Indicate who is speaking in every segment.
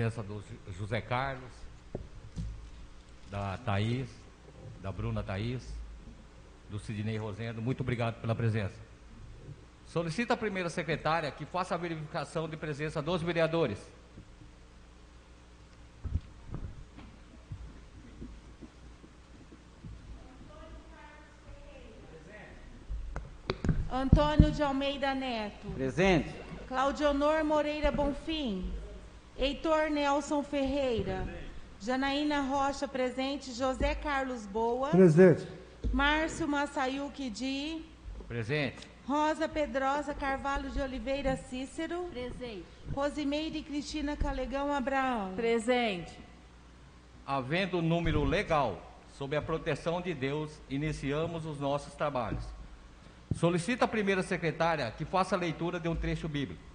Speaker 1: presença do José Carlos, da Thaís, da Bruna Thaís, do Sidney Rosendo. Muito obrigado pela presença. Solicita a primeira secretária que faça a verificação de presença dos vereadores.
Speaker 2: Antônio de Almeida Neto.
Speaker 3: Presente.
Speaker 2: Claudionor Moreira Bonfim. Heitor Nelson Ferreira. Janaína Rocha, presente. José Carlos Boa.
Speaker 4: Presente.
Speaker 2: Márcio Massayuki Di.
Speaker 1: Presente.
Speaker 2: Rosa Pedrosa Carvalho de Oliveira Cícero.
Speaker 5: Presente.
Speaker 2: Rosimeire Cristina Calegão Abraão.
Speaker 5: Presente.
Speaker 1: Havendo número legal, sob a proteção de Deus, iniciamos os nossos trabalhos. Solicita a primeira secretária que faça a leitura de um trecho bíblico.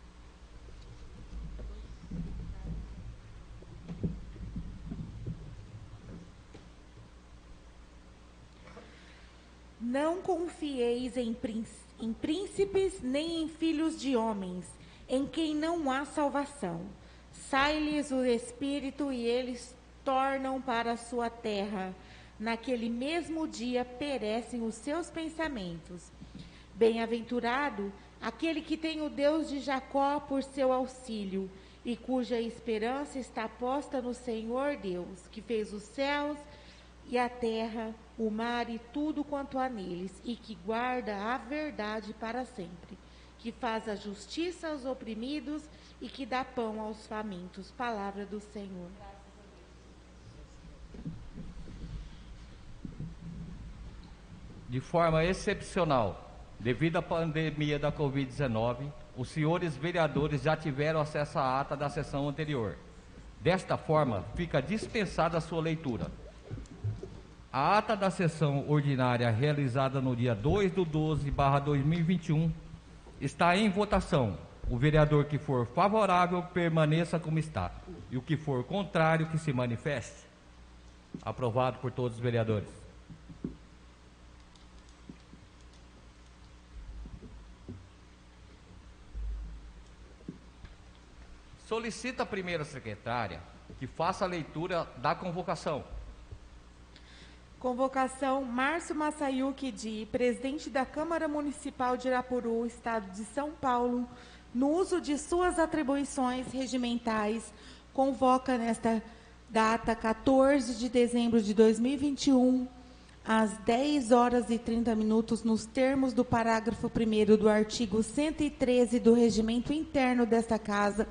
Speaker 2: Não confieis em príncipes nem em filhos de homens, em quem não há salvação. Sai-lhes o espírito e eles tornam para a sua terra. Naquele mesmo dia perecem os seus pensamentos. Bem-aventurado aquele que tem o Deus de Jacó por seu auxílio e cuja esperança está posta no Senhor Deus, que fez os céus e a terra, o mar e tudo quanto há neles, e que guarda a verdade para sempre, que faz a justiça aos oprimidos e que dá pão aos famintos. Palavra do Senhor.
Speaker 1: De forma excepcional, devido à pandemia da Covid-19, os senhores vereadores já tiveram acesso à ata da sessão anterior. Desta forma, fica dispensada a sua leitura. A ata da sessão ordinária realizada no dia 2/12/2021 está em votação. O vereador que for favorável permaneça como está, e o que for contrário que se manifeste. Aprovado por todos os vereadores. Solicita a primeira secretária que faça a leitura da convocação.
Speaker 2: Convocação: Márcio Massayuki Di, presidente da Câmara Municipal de Irapuru, Estado de São Paulo, no uso de suas atribuições regimentais, convoca nesta data, 14 de dezembro de 2021, às 10h30, nos termos do parágrafo 1º do artigo 113 do Regimento Interno desta Casa,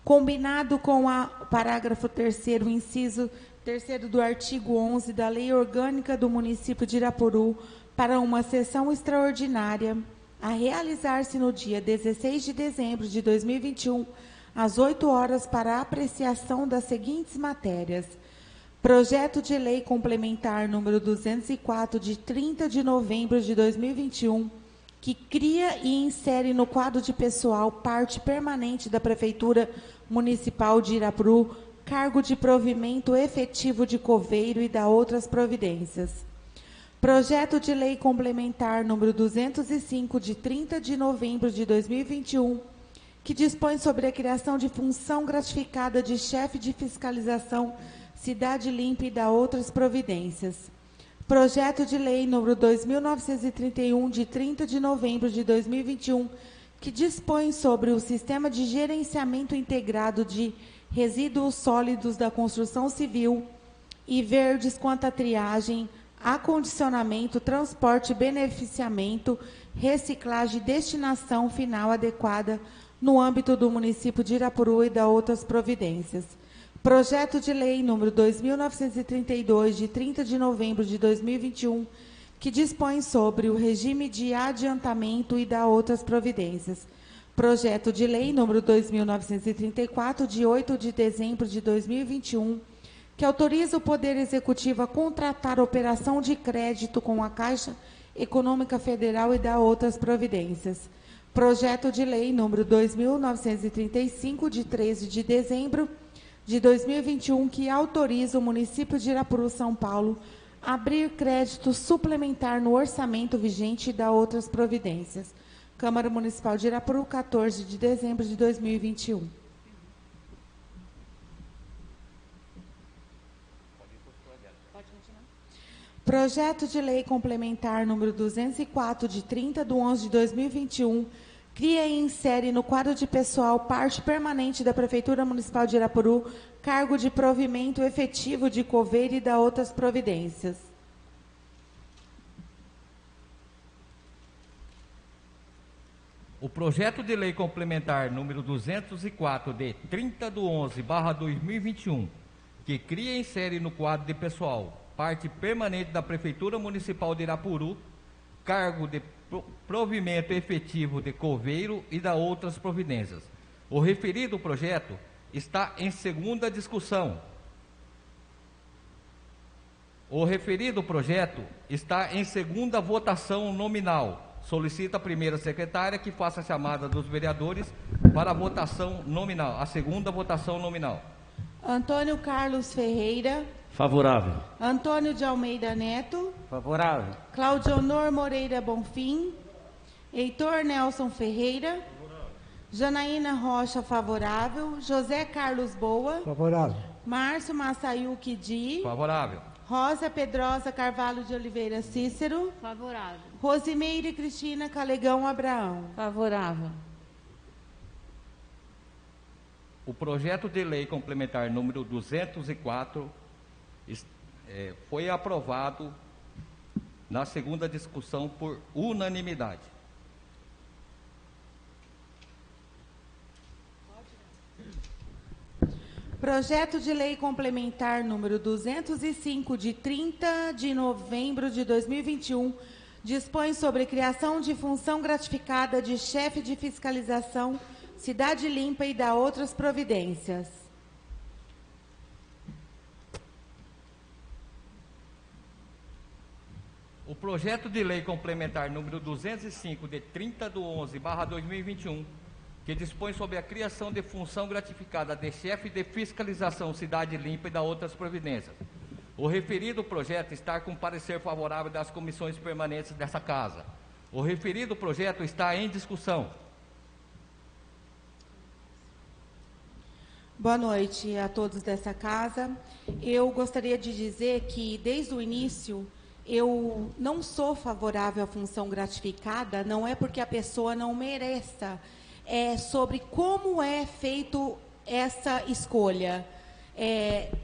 Speaker 2: combinado com o parágrafo 3º, inciso 3º do artigo 11 da Lei Orgânica do Município de Irapuru, para uma sessão extraordinária a realizar-se no dia 16 de dezembro de 2021, às 8h, para a apreciação das seguintes matérias: Projeto de Lei Complementar número 204, de 30 de novembro de 2021, que cria e insere no quadro de pessoal parte permanente da Prefeitura Municipal de Irapuru cargo de provimento efetivo de coveiro e da outras providências. Projeto de Lei Complementar número 205, de 30 de novembro de 2021, que dispõe sobre a criação de função gratificada de chefe de fiscalização Cidade Limpa e da outras providências. Projeto de Lei número 2.931, de 30 de novembro de 2021, que dispõe sobre o Sistema de Gerenciamento Integrado de Resíduos Sólidos da Construção Civil e verdes quanto à triagem, acondicionamento, transporte, beneficiamento, reciclagem e destinação final adequada no âmbito do município de Irapuru e da outras providências. Projeto de Lei número 2.932, de 30 de novembro de 2021, que dispõe sobre o regime de adiantamento e da outras providências. Projeto de Lei número 2.934, de 8 de dezembro de 2021, que autoriza o Poder Executivo a contratar operação de crédito com a Caixa Econômica Federal e da outras providências. Projeto de Lei número 2.935, de 13 de dezembro de 2021, que autoriza o município de Irapuru, São Paulo, a abrir crédito suplementar no orçamento vigente e da outras providências. Câmara Municipal de Irapuru, 14 de dezembro de 2021. Projeto de Lei Complementar número 204, de 30/11/2021, cria e insere no quadro de pessoal parte permanente da Prefeitura Municipal de Irapuru cargo de provimento efetivo de coveiro e da outras providências.
Speaker 1: O projeto de lei complementar número 204, de 30/11/2021, que cria e insere no quadro de pessoal parte permanente da Prefeitura Municipal de Irapuru cargo de provimento efetivo de coveiro e da outras providências. O referido projeto está em segunda discussão. O referido projeto está em segunda votação nominal. Solicita a primeira secretária que faça a chamada dos vereadores para a votação nominal, a segunda votação nominal.
Speaker 2: Antônio Carlos Ferreira.
Speaker 3: Favorável.
Speaker 2: Antônio de Almeida Neto.
Speaker 3: Favorável.
Speaker 2: Claudionor Moreira Bonfim. Heitor Nelson Ferreira. Favorável. Janaína Rocha, favorável. José Carlos Boa.
Speaker 4: Favorável.
Speaker 2: Márcio Massayuki Di.
Speaker 1: Favorável.
Speaker 2: Rosa Pedrosa Carvalho de Oliveira Cícero.
Speaker 5: Favorável.
Speaker 2: Rosimeire Cristina Calegão Abraão.
Speaker 5: Favorável.
Speaker 1: O projeto de lei complementar número 204 foi aprovado na segunda discussão por unanimidade.
Speaker 2: Projeto de lei complementar número 205, de 30/11/2021, dispõe sobre criação de função gratificada de chefe de fiscalização, Cidade Limpa e da outras providências.
Speaker 1: O projeto de lei complementar número 205, de 30/11/2021, que dispõe sobre a criação de função gratificada de chefe de fiscalização Cidade Limpa e da outras providências. O referido projeto está com parecer favorável das comissões permanentes dessa Casa. O referido projeto está em discussão.
Speaker 2: Boa noite a todos dessa casa. Eu gostaria de dizer que, desde o início, eu não sou favorável à função gratificada, não é porque a pessoa não mereça, é sobre como é feito essa escolha.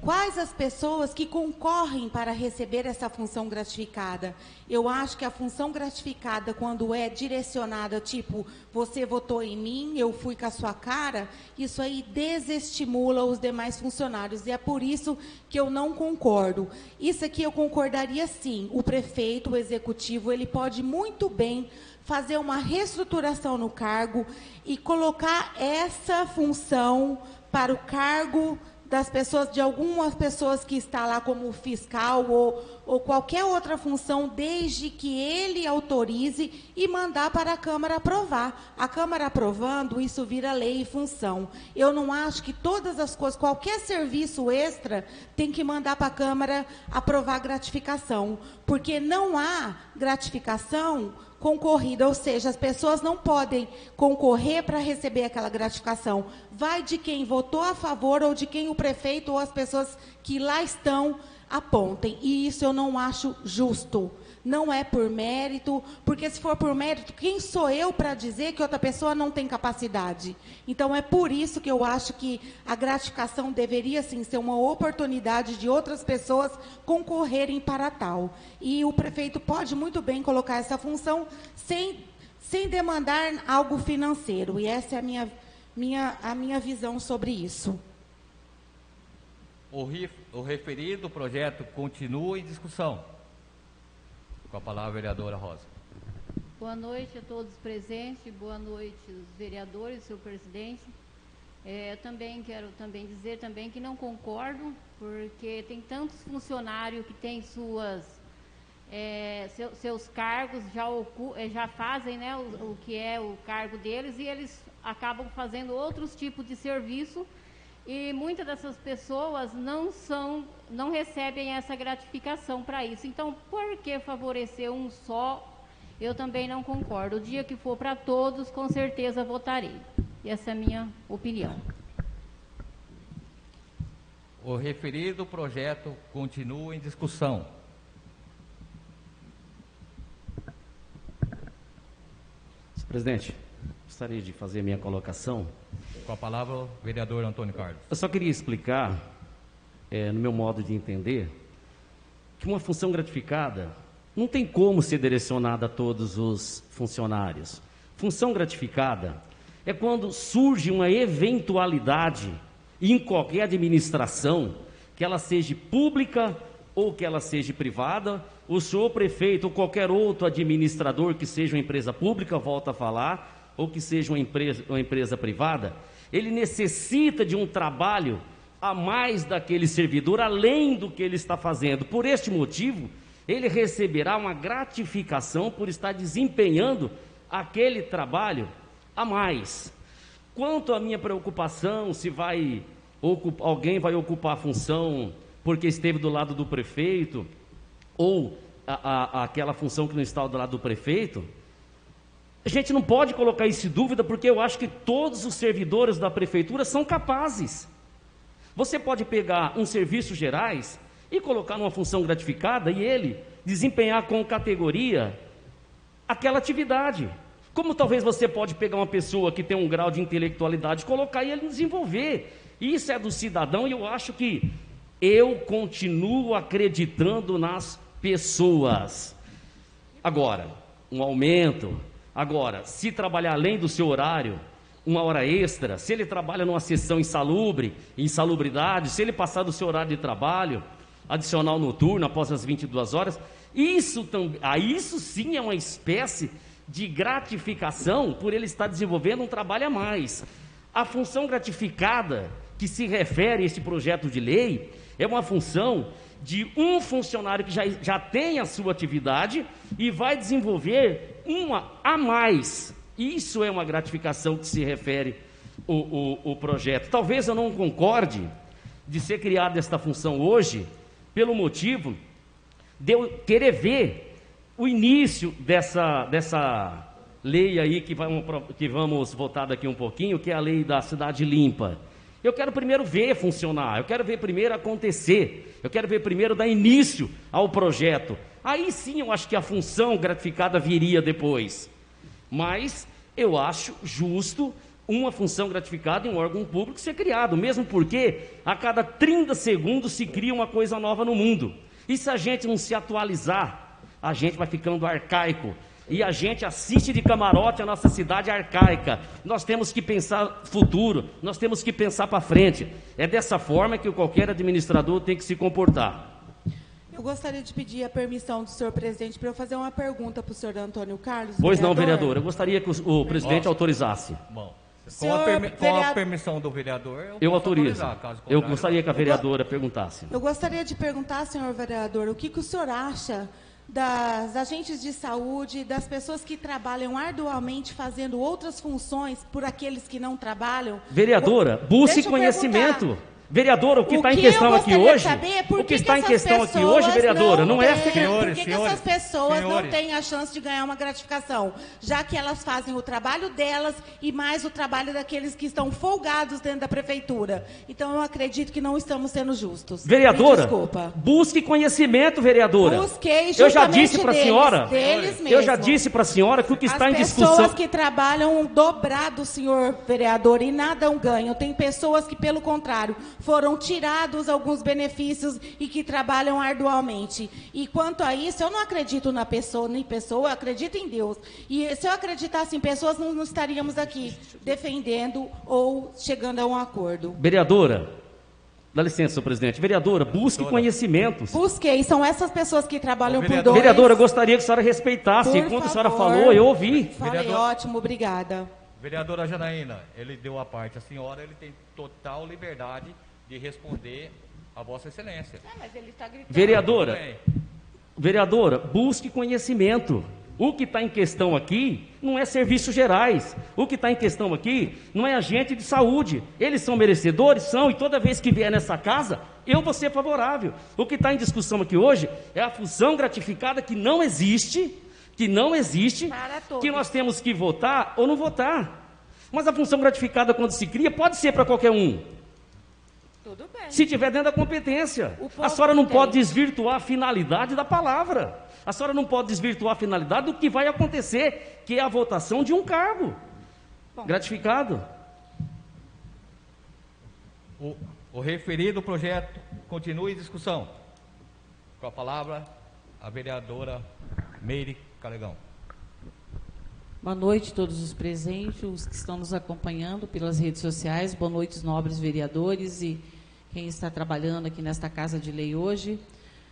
Speaker 2: Quais as pessoas que concorrem para receber essa função gratificada? Eu acho que a função gratificada, quando é direcionada, tipo, você votou em mim, eu fui com a sua cara, isso aí desestimula os demais funcionários, e é por isso que eu não concordo. Isso aqui eu concordaria sim. O prefeito, o executivo, ele pode muito bem fazer uma reestruturação no cargo e colocar essa função para o cargo das pessoas, de algumas pessoas que está lá como fiscal ou qualquer outra função, desde que ele autorize e mandar para a Câmara aprovar. A Câmara aprovando, isso vira lei e função. Eu não acho que todas as coisas, qualquer serviço extra, tem que mandar para a Câmara aprovar gratificação, porque não há gratificação concorrida, ou seja, as pessoas não podem concorrer para receber aquela gratificação. Vai de quem votou a favor ou de quem o prefeito ou as pessoas que lá estão apontem. E isso eu não acho justo. Não é por mérito, porque se for por mérito, quem sou eu para dizer que outra pessoa não tem capacidade? Então, é por isso que eu acho que a gratificação deveria, sim, ser uma oportunidade de outras pessoas concorrerem para tal. E o prefeito pode muito bem colocar essa função sem demandar algo financeiro. E essa é a minha visão sobre isso.
Speaker 1: O referido projeto continua em discussão. Com a palavra, a vereadora Rosa.
Speaker 5: Boa noite a todos presentes, boa noite os vereadores, seu presidente. Também quero dizer que não concordo, porque tem tantos funcionários que têm seus cargos, já fazem, né, o que é o cargo deles, e eles acabam fazendo outros tipos de serviço, e muitas dessas pessoas não recebem essa gratificação para isso. Então, por que favorecer um só? Eu também não concordo. O dia que for para todos, com certeza votarei. E essa é a minha opinião.
Speaker 1: O referido projeto continua em discussão.
Speaker 3: presidente, gostaria de fazer a minha colocação.
Speaker 1: Com a palavra, o vereador Antônio Carlos.
Speaker 3: Eu só queria explicar, no meu modo de entender, que uma função gratificada não tem como ser direcionada a todos os funcionários. Função gratificada é quando surge uma eventualidade em qualquer administração, que ela seja pública ou que ela seja privada. O senhor prefeito ou qualquer outro administrador que seja uma empresa pública, volta a falar, ou que seja uma empresa privada, ele necessita de um trabalho a mais daquele servidor, além do que ele está fazendo. Por este motivo, ele receberá uma gratificação por estar desempenhando aquele trabalho a mais. Quanto à minha preocupação, se alguém vai ocupar a função porque esteve do lado do prefeito, ou aquela função que não está do lado do prefeito, a gente não pode colocar isso em dúvida, porque eu acho que todos os servidores da prefeitura são capazes. Você pode pegar uns serviços gerais e colocar numa função gratificada e ele desempenhar com categoria aquela atividade. Como talvez você pode pegar uma pessoa que tem um grau de intelectualidade, colocar e ele desenvolver. Isso é do cidadão, e eu acho que eu continuo acreditando nas pessoas. Agora, um aumento. Agora, se trabalhar além do seu horário, uma hora extra, se ele trabalha numa sessão insalubridade, se ele passar do seu horário de trabalho, adicional noturno após as 22 horas, isso sim é uma espécie de gratificação por ele estar desenvolvendo um trabalho a mais. A função gratificada que se refere a este projeto de lei é uma função de um funcionário que já tem a sua atividade e vai desenvolver uma a mais. Isso é uma gratificação que se refere o projeto. Talvez eu não concorde de ser criada esta função hoje, pelo motivo de eu querer ver o início dessa lei aí que vamos votar daqui um pouquinho, que é a lei da cidade limpa. Eu quero primeiro ver funcionar, eu quero ver primeiro acontecer, eu quero ver primeiro dar início ao projeto. Aí sim eu acho que a função gratificada viria depois. Mas eu acho justo uma função gratificada em um órgão público ser criado, mesmo porque a cada 30 segundos se cria uma coisa nova no mundo. E se a gente não se atualizar, a gente vai ficando arcaico. E a gente assiste de camarote a nossa cidade arcaica. Nós temos que pensar futuro, nós temos que pensar para frente. É dessa forma que qualquer administrador tem que se comportar.
Speaker 2: Eu gostaria de pedir a permissão do senhor presidente para eu fazer uma pergunta para o senhor Antônio Carlos.
Speaker 3: Pois não, vereador. Eu gostaria que o presidente autorizasse.
Speaker 1: Bom, com a permissão do vereador,
Speaker 3: eu autorizo. Eu gostaria que a vereadora perguntasse.
Speaker 2: Eu gostaria de perguntar, senhor vereador, o que o senhor acha das agentes de saúde, das pessoas que trabalham arduamente fazendo outras funções por aqueles que não trabalham?
Speaker 3: Vereadora, busque conhecimento. Vereadora, o que está em questão aqui hoje, o que está em questão aqui hoje, vereadora, não é...
Speaker 2: Por que essas pessoas não têm a chance de ganhar uma gratificação? Já que elas fazem o trabalho delas e mais o trabalho daqueles que estão folgados dentro da prefeitura. Então, eu acredito que não estamos sendo justos.
Speaker 3: Vereadora, desculpa. Busque conhecimento, vereadora.
Speaker 2: Busquei justamente
Speaker 3: eu já disse para a senhora,
Speaker 2: deles mesmos.
Speaker 3: Eu já disse para a senhora que o que está em discussão...
Speaker 2: As pessoas que trabalham dobrado, senhor vereador, e nada ganham. Tem pessoas que, pelo contrário, foram tirados alguns benefícios e que trabalham arduamente. E quanto a isso, eu não acredito na pessoa, nem pessoa, eu acredito em Deus. E se eu acreditasse em pessoas, não estaríamos aqui defendendo ou chegando a um acordo.
Speaker 3: Vereadora, dá licença, senhor presidente. Vereadora, busque conhecimentos.
Speaker 2: Busquei, são essas pessoas que trabalham por dois.
Speaker 3: Vereadora, eu gostaria que a senhora respeitasse. Enquanto a senhora falou, eu ouvi.
Speaker 2: Falei, ótimo, obrigada.
Speaker 1: Vereadora Janaína, ele deu a parte. A senhora, ele tem total liberdade de responder a Vossa Excelência.
Speaker 2: Mas ele está gritando.
Speaker 3: Vereadora, busque conhecimento. O que está em questão aqui não é serviços gerais. O que está em questão aqui não é agente de saúde. Eles são merecedores? São, e toda vez que vier nessa casa, eu vou ser favorável. O que está em discussão aqui hoje é a função gratificada que não existe, que nós temos que votar ou não votar. Mas a função gratificada, quando se cria, pode ser para qualquer um.
Speaker 2: Tudo bem.
Speaker 3: Se tiver dentro da competência.
Speaker 2: O
Speaker 3: A senhora não
Speaker 2: povo
Speaker 3: pode
Speaker 2: tem.
Speaker 3: desvirtuar a finalidade da palavra. A senhora não pode desvirtuar a finalidade do que vai acontecer, que é a votação de um cargo
Speaker 2: Bom.
Speaker 3: gratificado.
Speaker 1: O referido projeto continua em discussão. Com a palavra, a vereadora Meire Calegão.
Speaker 4: Boa noite a todos os presentes, os que estão nos acompanhando pelas redes sociais. Boa noite, os nobres vereadores e quem está trabalhando aqui nesta Casa de Lei hoje.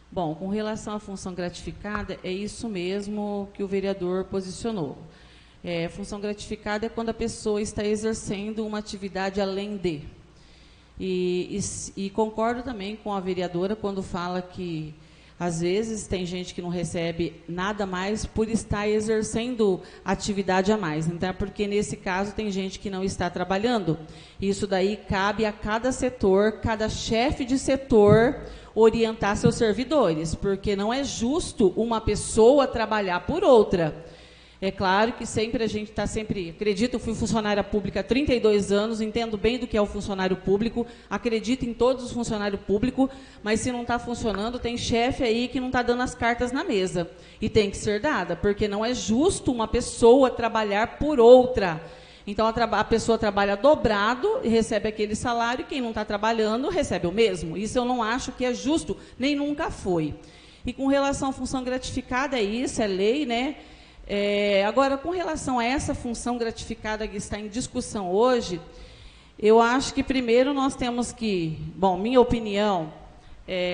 Speaker 4: Bom, com relação à função gratificada, é isso mesmo que o vereador posicionou. Função gratificada é quando a pessoa está exercendo uma atividade além de. E concordo também com a vereadora quando fala que, às vezes, tem gente que não recebe nada mais por estar exercendo atividade a mais. Então, é porque, nesse caso, tem gente que não está trabalhando. Isso daí cabe a cada setor, cada chefe de setor, orientar seus servidores, porque não é justo uma pessoa trabalhar por outra. É claro que sempre a gente está acredito, eu fui funcionária pública há 32 anos, entendo bem do que é o funcionário público, acredito em todos os funcionários públicos, mas se não está funcionando, tem chefe aí que não está dando as cartas na mesa. E tem que ser dada, porque não é justo uma pessoa trabalhar por outra. Então, a pessoa trabalha dobrado e recebe aquele salário, e quem não está trabalhando recebe o mesmo. Isso eu não acho que é justo, nem nunca foi. E com relação à função gratificada, é isso, é lei, né? Agora, com relação a essa função gratificada que está em discussão hoje, eu acho que primeiro nós temos que, bom, minha opinião,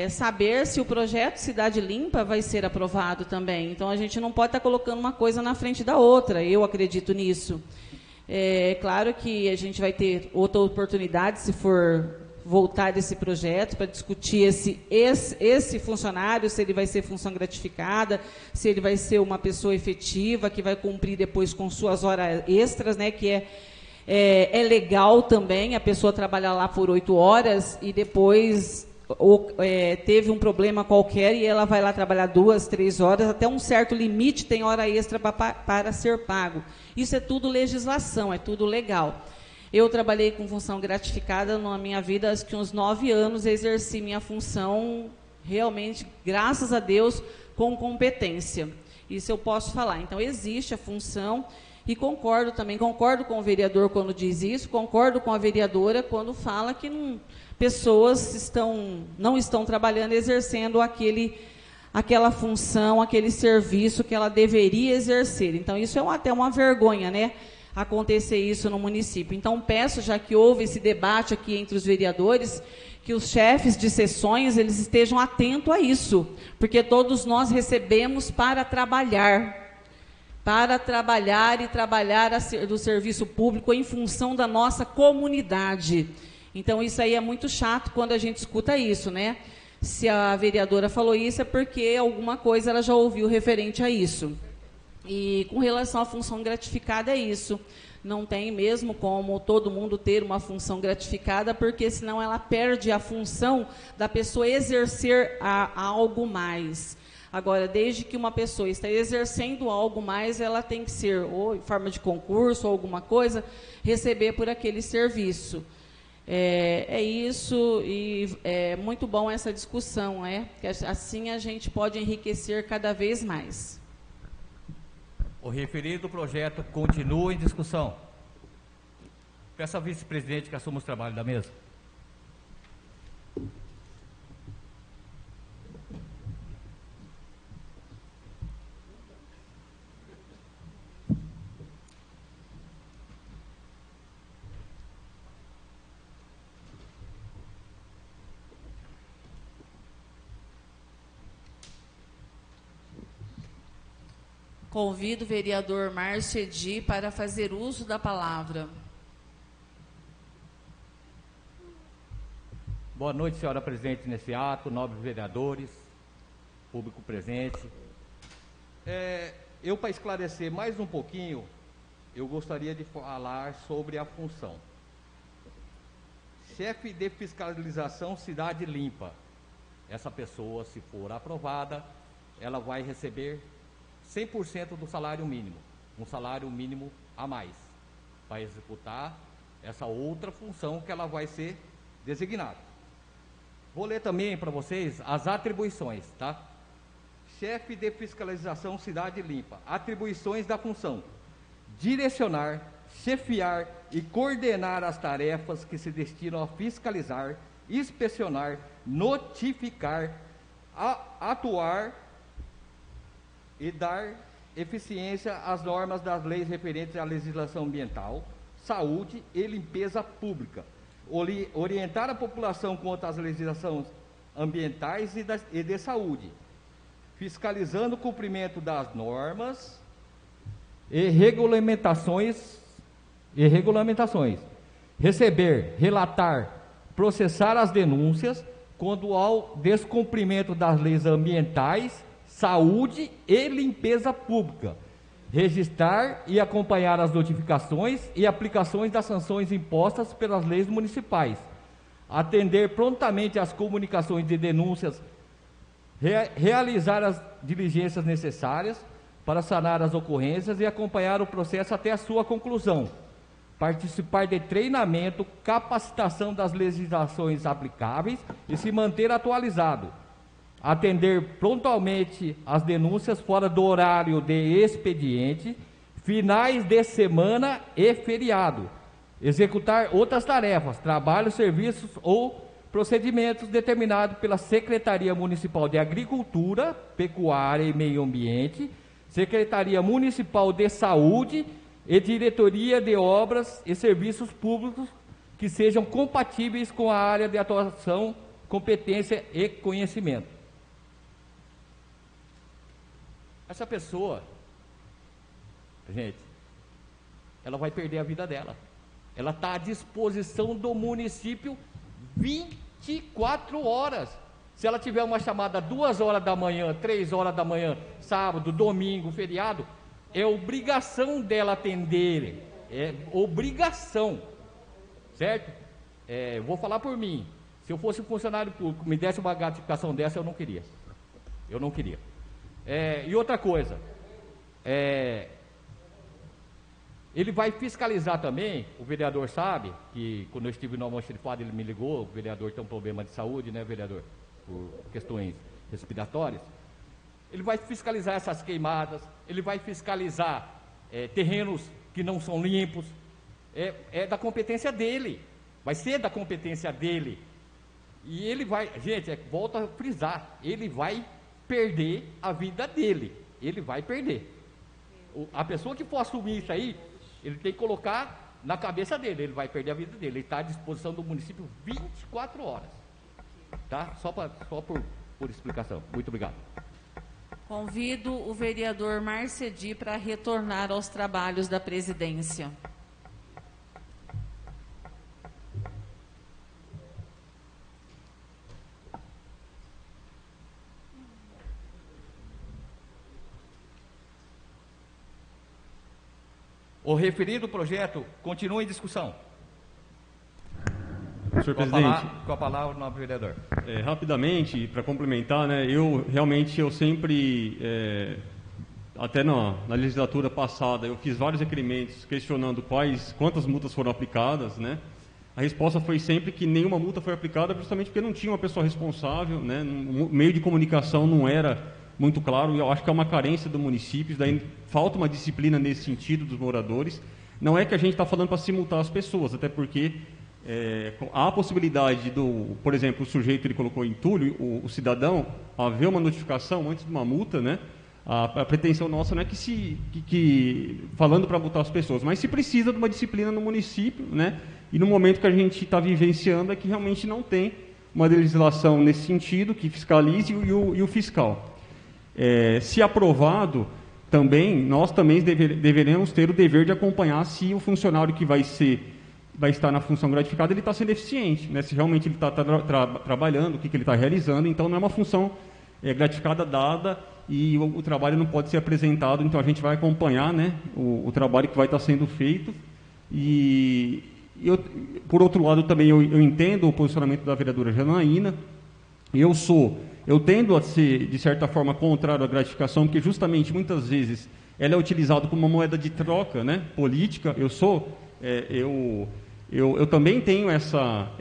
Speaker 4: saber se o projeto Cidade Limpa vai ser aprovado também. Então, a gente não pode estar colocando uma coisa na frente da outra, eu acredito nisso. Claro que a gente vai ter outra oportunidade, se for voltar esse projeto, para discutir esse funcionário, se ele vai ser função gratificada, se ele vai ser uma pessoa efetiva, que vai cumprir depois com suas horas extras, né, que é legal também a pessoa trabalhar lá por 8 horas e depois teve um problema qualquer e ela vai lá trabalhar 2, 3 horas, até um certo limite tem hora extra para ser pago. Isso é tudo legislação, é tudo legal. Eu trabalhei com função gratificada na minha vida, acho que uns 9 anos, exerci minha função realmente, graças a Deus, com competência. Isso eu posso falar. Então, existe a função e concordo com o vereador quando diz isso, concordo com a vereadora quando fala que pessoas não estão trabalhando, exercendo aquela função, aquele serviço que ela deveria exercer. Então, isso é até uma vergonha, né? Acontecer isso no município. Então, peço, já que houve esse debate aqui entre os vereadores, que os chefes de sessões eles estejam atentos a isso, porque todos nós recebemos para trabalhar e trabalhar do serviço público em função da nossa comunidade. Então, isso aí é muito chato quando a gente escuta isso, né? Se a vereadora falou isso, é porque alguma coisa ela já ouviu referente a isso. E com relação à função gratificada, é isso. Não tem mesmo como todo mundo ter uma função gratificada, porque senão ela perde a função da pessoa exercer algo mais. Agora, desde que uma pessoa está exercendo algo mais, ela tem que ser, ou em forma de concurso, ou alguma coisa, receber por aquele serviço. É isso, e é muito bom essa discussão, que assim a gente pode enriquecer cada vez mais.
Speaker 1: O referido projeto continua em discussão. Peço à vice-presidente que assuma os trabalhos da mesa.
Speaker 4: Convido o vereador Márcio Edi para fazer uso da palavra.
Speaker 1: Boa noite, senhora presidente, nesse ato, nobres vereadores, público presente. Eu, para esclarecer mais um pouquinho, eu gostaria de falar sobre a função. Chefe de fiscalização Cidade Limpa. Essa pessoa, se for aprovada, ela vai receber 100% do salário mínimo, um salário mínimo a mais, para executar essa outra função que ela vai ser designada. Vou ler também para vocês as atribuições, tá? Chefe de fiscalização Cidade Limpa. Atribuições da função: direcionar, chefiar e coordenar as tarefas que se destinam a fiscalizar, inspecionar, notificar, atuar e dar eficiência às normas das leis referentes à legislação ambiental, saúde e limpeza pública, orientar a população quanto às legislações ambientais e de saúde, fiscalizando o cumprimento das normas e regulamentações, receber, relatar, processar as denúncias quando ao descumprimento das leis ambientais, saúde e limpeza pública, registrar e acompanhar as notificações e aplicações das sanções impostas pelas leis municipais, atender prontamente às comunicações de denúncias, realizar as diligências necessárias para sanar as ocorrências e acompanhar o processo até a sua conclusão, participar de treinamento, capacitação das legislações aplicáveis e se manter atualizado, atender prontamente as denúncias fora do horário de expediente, finais de semana e feriado, executar outras tarefas, trabalhos, serviços ou procedimentos determinados pela Secretaria Municipal de Agricultura, Pecuária e Meio Ambiente, Secretaria Municipal de Saúde e Diretoria de Obras e Serviços Públicos que sejam compatíveis com a área de atuação, competência e conhecimento. Essa pessoa, gente, ela vai perder a vida dela. Ela está à disposição do município 24 horas. Se ela tiver uma chamada 2 horas da manhã, 3 horas da manhã, sábado, domingo, feriado, é obrigação dela atender, é obrigação, certo? Vou falar por mim. Se eu fosse funcionário público, me desse uma gratificação dessa, eu não queria. Eu não queria. E outra coisa, ele vai fiscalizar também, o vereador sabe, que quando eu estive no almoxarifado ele me ligou, o vereador tem um problema de saúde, né, vereador? Por questões respiratórias. Ele vai fiscalizar essas queimadas, ele vai fiscalizar terrenos que não são limpos, é da competência dele, vai ser da competência dele. E ele vai, gente, volto a frisar, ele vai perder a vida dele, ele vai perder. A pessoa que for assumir isso aí, ele tem que colocar na cabeça dele, ele vai perder a vida dele, ele está à disposição do município 24 horas, tá? Só por explicação. Muito obrigado.
Speaker 4: Convido o vereador Marcedi para retornar aos trabalhos da presidência.
Speaker 1: O referido projeto continua em discussão.
Speaker 6: Senhor presidente,
Speaker 1: com a palavra, nobre vereador.
Speaker 6: Rapidamente, para complementar, né, eu sempre, até na legislatura passada, eu fiz vários requerimentos questionando quantas multas foram aplicadas, né? A resposta foi sempre que nenhuma multa foi aplicada, justamente porque não tinha uma pessoa responsável, né? O meio de comunicação não era muito claro, e eu acho que é uma carência do município, daí falta uma disciplina nesse sentido dos moradores. Não é que a gente está falando para se multar as pessoas, até porque há a possibilidade por exemplo, o sujeito ele colocou entulho, o cidadão, haver uma notificação antes de uma multa, né? A pretensão nossa não é que falando para multar as pessoas, mas se precisa de uma disciplina no município, né? E no momento que a gente está vivenciando é que realmente não tem uma legislação nesse sentido, que fiscalize e o fiscal. Se aprovado, nós também deveremos ter o dever de acompanhar se o funcionário que vai estar na função gratificada, ele está sendo eficiente, né? Se realmente ele está trabalhando, o que ele está realizando. Então, não é uma função gratificada dada e o trabalho não pode ser apresentado. Então, a gente vai acompanhar, né, o trabalho que vai estar sendo feito. Por outro lado, também eu entendo o posicionamento da vereadora Janaína. Eu tendo a ser, de certa forma, contrário à gratificação, porque justamente, muitas vezes, ela é utilizada como uma moeda de troca, né, política. Eu também tenho essa,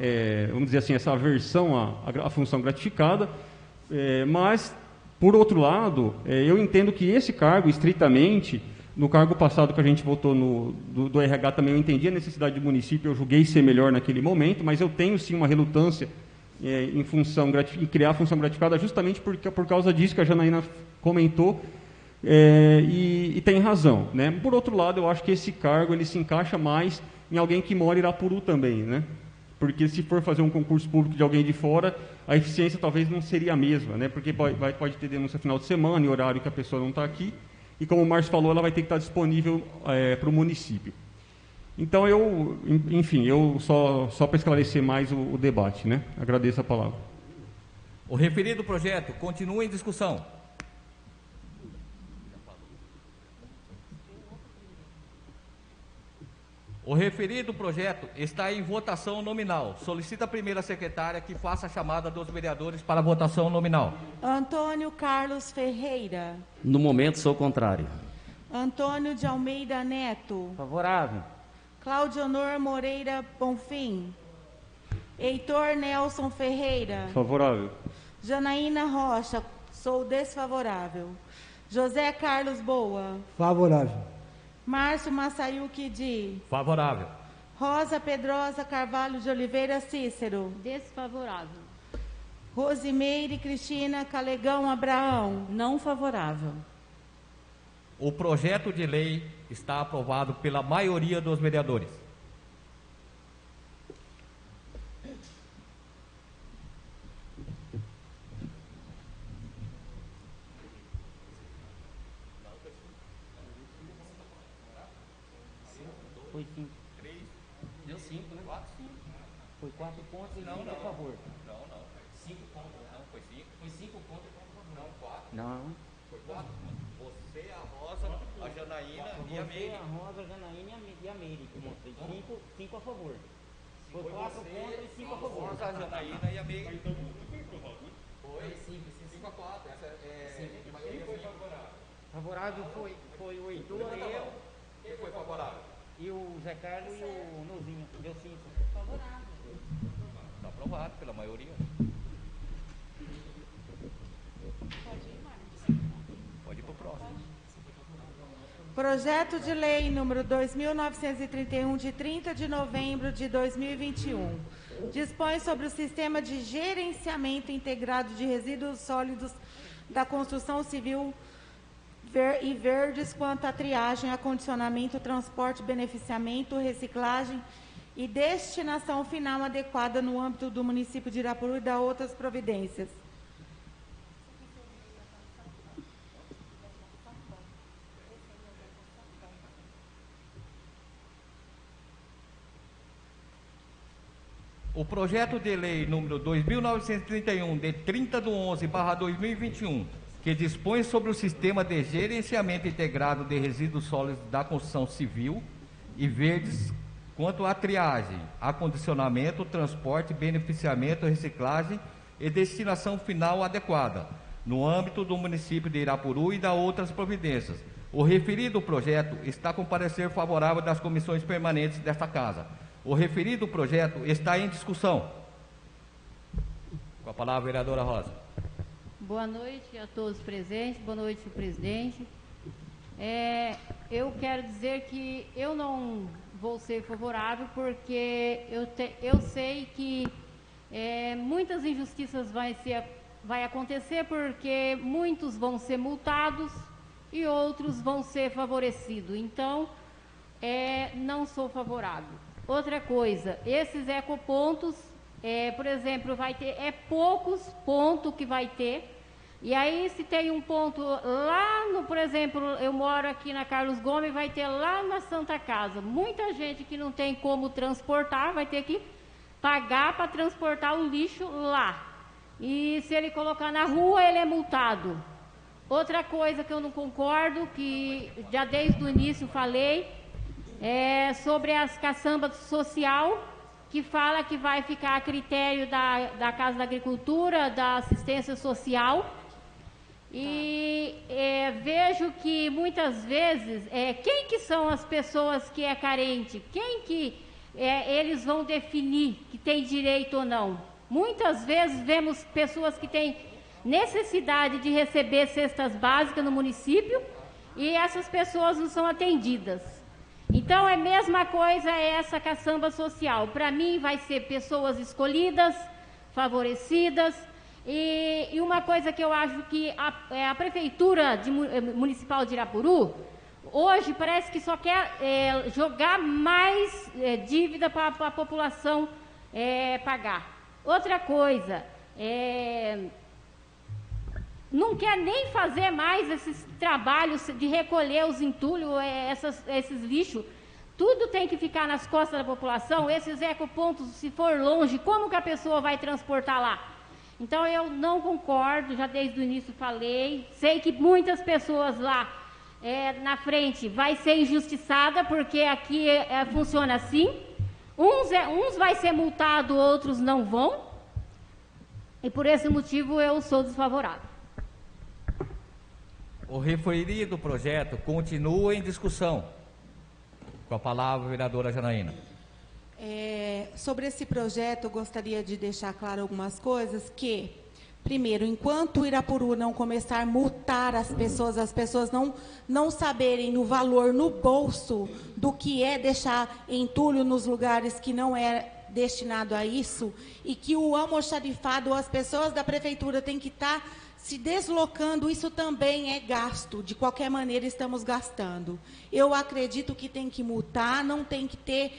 Speaker 6: vamos dizer assim, essa aversão à função gratificada, mas, por outro lado, eu entendo que esse cargo, estritamente, no cargo passado que a gente votou do RH também eu entendi a necessidade do município, eu julguei ser melhor naquele momento, mas eu tenho sim uma relutância em criar a função gratificada justamente por causa disso que a Janaína comentou, e tem razão, né? Por outro lado, eu acho que esse cargo ele se encaixa mais em alguém que mora em Irapuru também, né? Porque se for fazer um concurso público de alguém de fora, a eficiência talvez não seria a mesma, né? Porque pode ter denúncia final de semana, em horário que a pessoa não está aqui, e como o Márcio falou, ela vai ter que estar disponível para o município. Então, enfim, só para esclarecer mais o debate, né? Agradeço a palavra.
Speaker 1: O referido projeto continua em discussão. O referido projeto está em votação nominal. Solicita a primeira secretária que faça a chamada dos vereadores para a votação nominal.
Speaker 2: Antônio Carlos Ferreira.
Speaker 3: No momento, sou contrário.
Speaker 2: Antônio de Almeida Neto.
Speaker 7: Favorável.
Speaker 2: Claudionor Moreira Bonfim. Heitor Nelson Ferreira.
Speaker 6: Favorável.
Speaker 2: Janaína Rocha. Sou desfavorável. José Carlos Boa.
Speaker 7: Favorável.
Speaker 2: Márcio Massayuki Di.
Speaker 1: Favorável.
Speaker 2: Rosa Pedrosa Carvalho de Oliveira Cícero.
Speaker 5: Desfavorável.
Speaker 2: Rosimeire Cristina Calegão Abraão.
Speaker 4: Não favorável.
Speaker 1: O projeto de lei está aprovado pela maioria dos vereadores.
Speaker 7: Foi 5. 3. Deu 5, né? 4, 5. Foi 4 pontos e 5 a favor.
Speaker 1: Não. 5 contra. Não, foi 5. Foi 5 contra e 4 a favor. Não, 4.
Speaker 7: Não.
Speaker 1: Foi 4. Você, a Rosa, a Janaína e a Meire.
Speaker 7: A Rosa, a Janaína e a Meire que mostrei. 5 a favor. Foi 4 contra e 5 a favor.
Speaker 1: Rosa, a Janaína e a Meire.
Speaker 7: Então não foi aprovado, né? Foi 5 a 4.
Speaker 1: Quem foi favorável?
Speaker 7: Favorável foi o Heitor, eu.
Speaker 1: Quem foi favorável?
Speaker 7: E o Zé Carlos e o Nozinho. Deu 5.
Speaker 2: Favorável.
Speaker 1: Está aprovado pela maioria. Pode ir para o próximo.
Speaker 2: Projeto de lei número 2.931, de 30 de novembro de 2021. Dispõe sobre o sistema de gerenciamento integrado de resíduos sólidos da construção civil e verdes quanto à triagem, acondicionamento, transporte, beneficiamento, reciclagem e destinação final adequada no âmbito do município de Irapuru e da outras providências.
Speaker 1: O projeto de lei número 2.931, de 30/11/2021, que dispõe sobre o sistema de gerenciamento integrado de resíduos sólidos da construção civil e verdes quanto à triagem, acondicionamento, transporte, beneficiamento, reciclagem e destinação final adequada, no âmbito do município de Irapuru e da outras providências. O referido projeto está com parecer favorável das comissões permanentes desta Casa. O referido projeto está em discussão. Com a palavra, vereadora Rosa.
Speaker 5: Boa noite a todos presentes, boa noite, senhor presidente. Eu quero dizer que eu não vou ser favorável, porque eu sei que muitas injustiças vai acontecer, porque muitos vão ser multados e outros vão ser favorecidos. Então, não sou favorável. Outra coisa, esses ecopontos, por exemplo, vai ter poucos pontos que vai ter. E aí, se tem um ponto lá, por exemplo, eu moro aqui na Carlos Gomes, vai ter lá na Santa Casa. Muita gente que não tem como transportar, vai ter que pagar para transportar o lixo lá. E se ele colocar na rua, ele é multado. Outra coisa que eu não concordo, que já desde o início falei, sobre as caçambas social, que fala que vai ficar a critério da Casa da Agricultura, da assistência social. E vejo que muitas vezes, quem que são as pessoas que é carente? Quem que eles vão definir que tem direito ou não. Muitas vezes vemos pessoas que têm necessidade de receber cestas básicas no município e essas pessoas não são atendidas. Então, é a mesma coisa essa caçamba social. Para mim, vai ser pessoas escolhidas, favorecidas. E uma coisa que eu acho que a Prefeitura Municipal de Irapuru, hoje, parece que só quer jogar mais dívida para a população pagar. Outra coisa, não quer nem fazer mais esses trabalhos de recolher os entulhos, esses lixos. Tudo tem que ficar nas costas da população. Esses ecopontos, se for longe, como que a pessoa vai transportar lá? Então, eu não concordo, já desde o início falei. Sei que muitas pessoas lá na frente vai ser injustiçada, porque aqui funciona assim. Uns vai ser multado, outros não vão. E por esse motivo eu sou desfavorável.
Speaker 1: O referido projeto continua em discussão. Com a palavra, a vereadora Janaína.
Speaker 2: Sobre esse projeto, eu gostaria de deixar claro algumas coisas que, primeiro, enquanto o Irapuru não começar a multar as pessoas não saberem o valor no bolso do que é deixar entulho nos lugares que não é destinado a isso, e que o almoxarifado, as pessoas da prefeitura têm que estar se deslocando, isso também é gasto, de qualquer maneira estamos gastando. Eu acredito que tem que multar, não tem que ter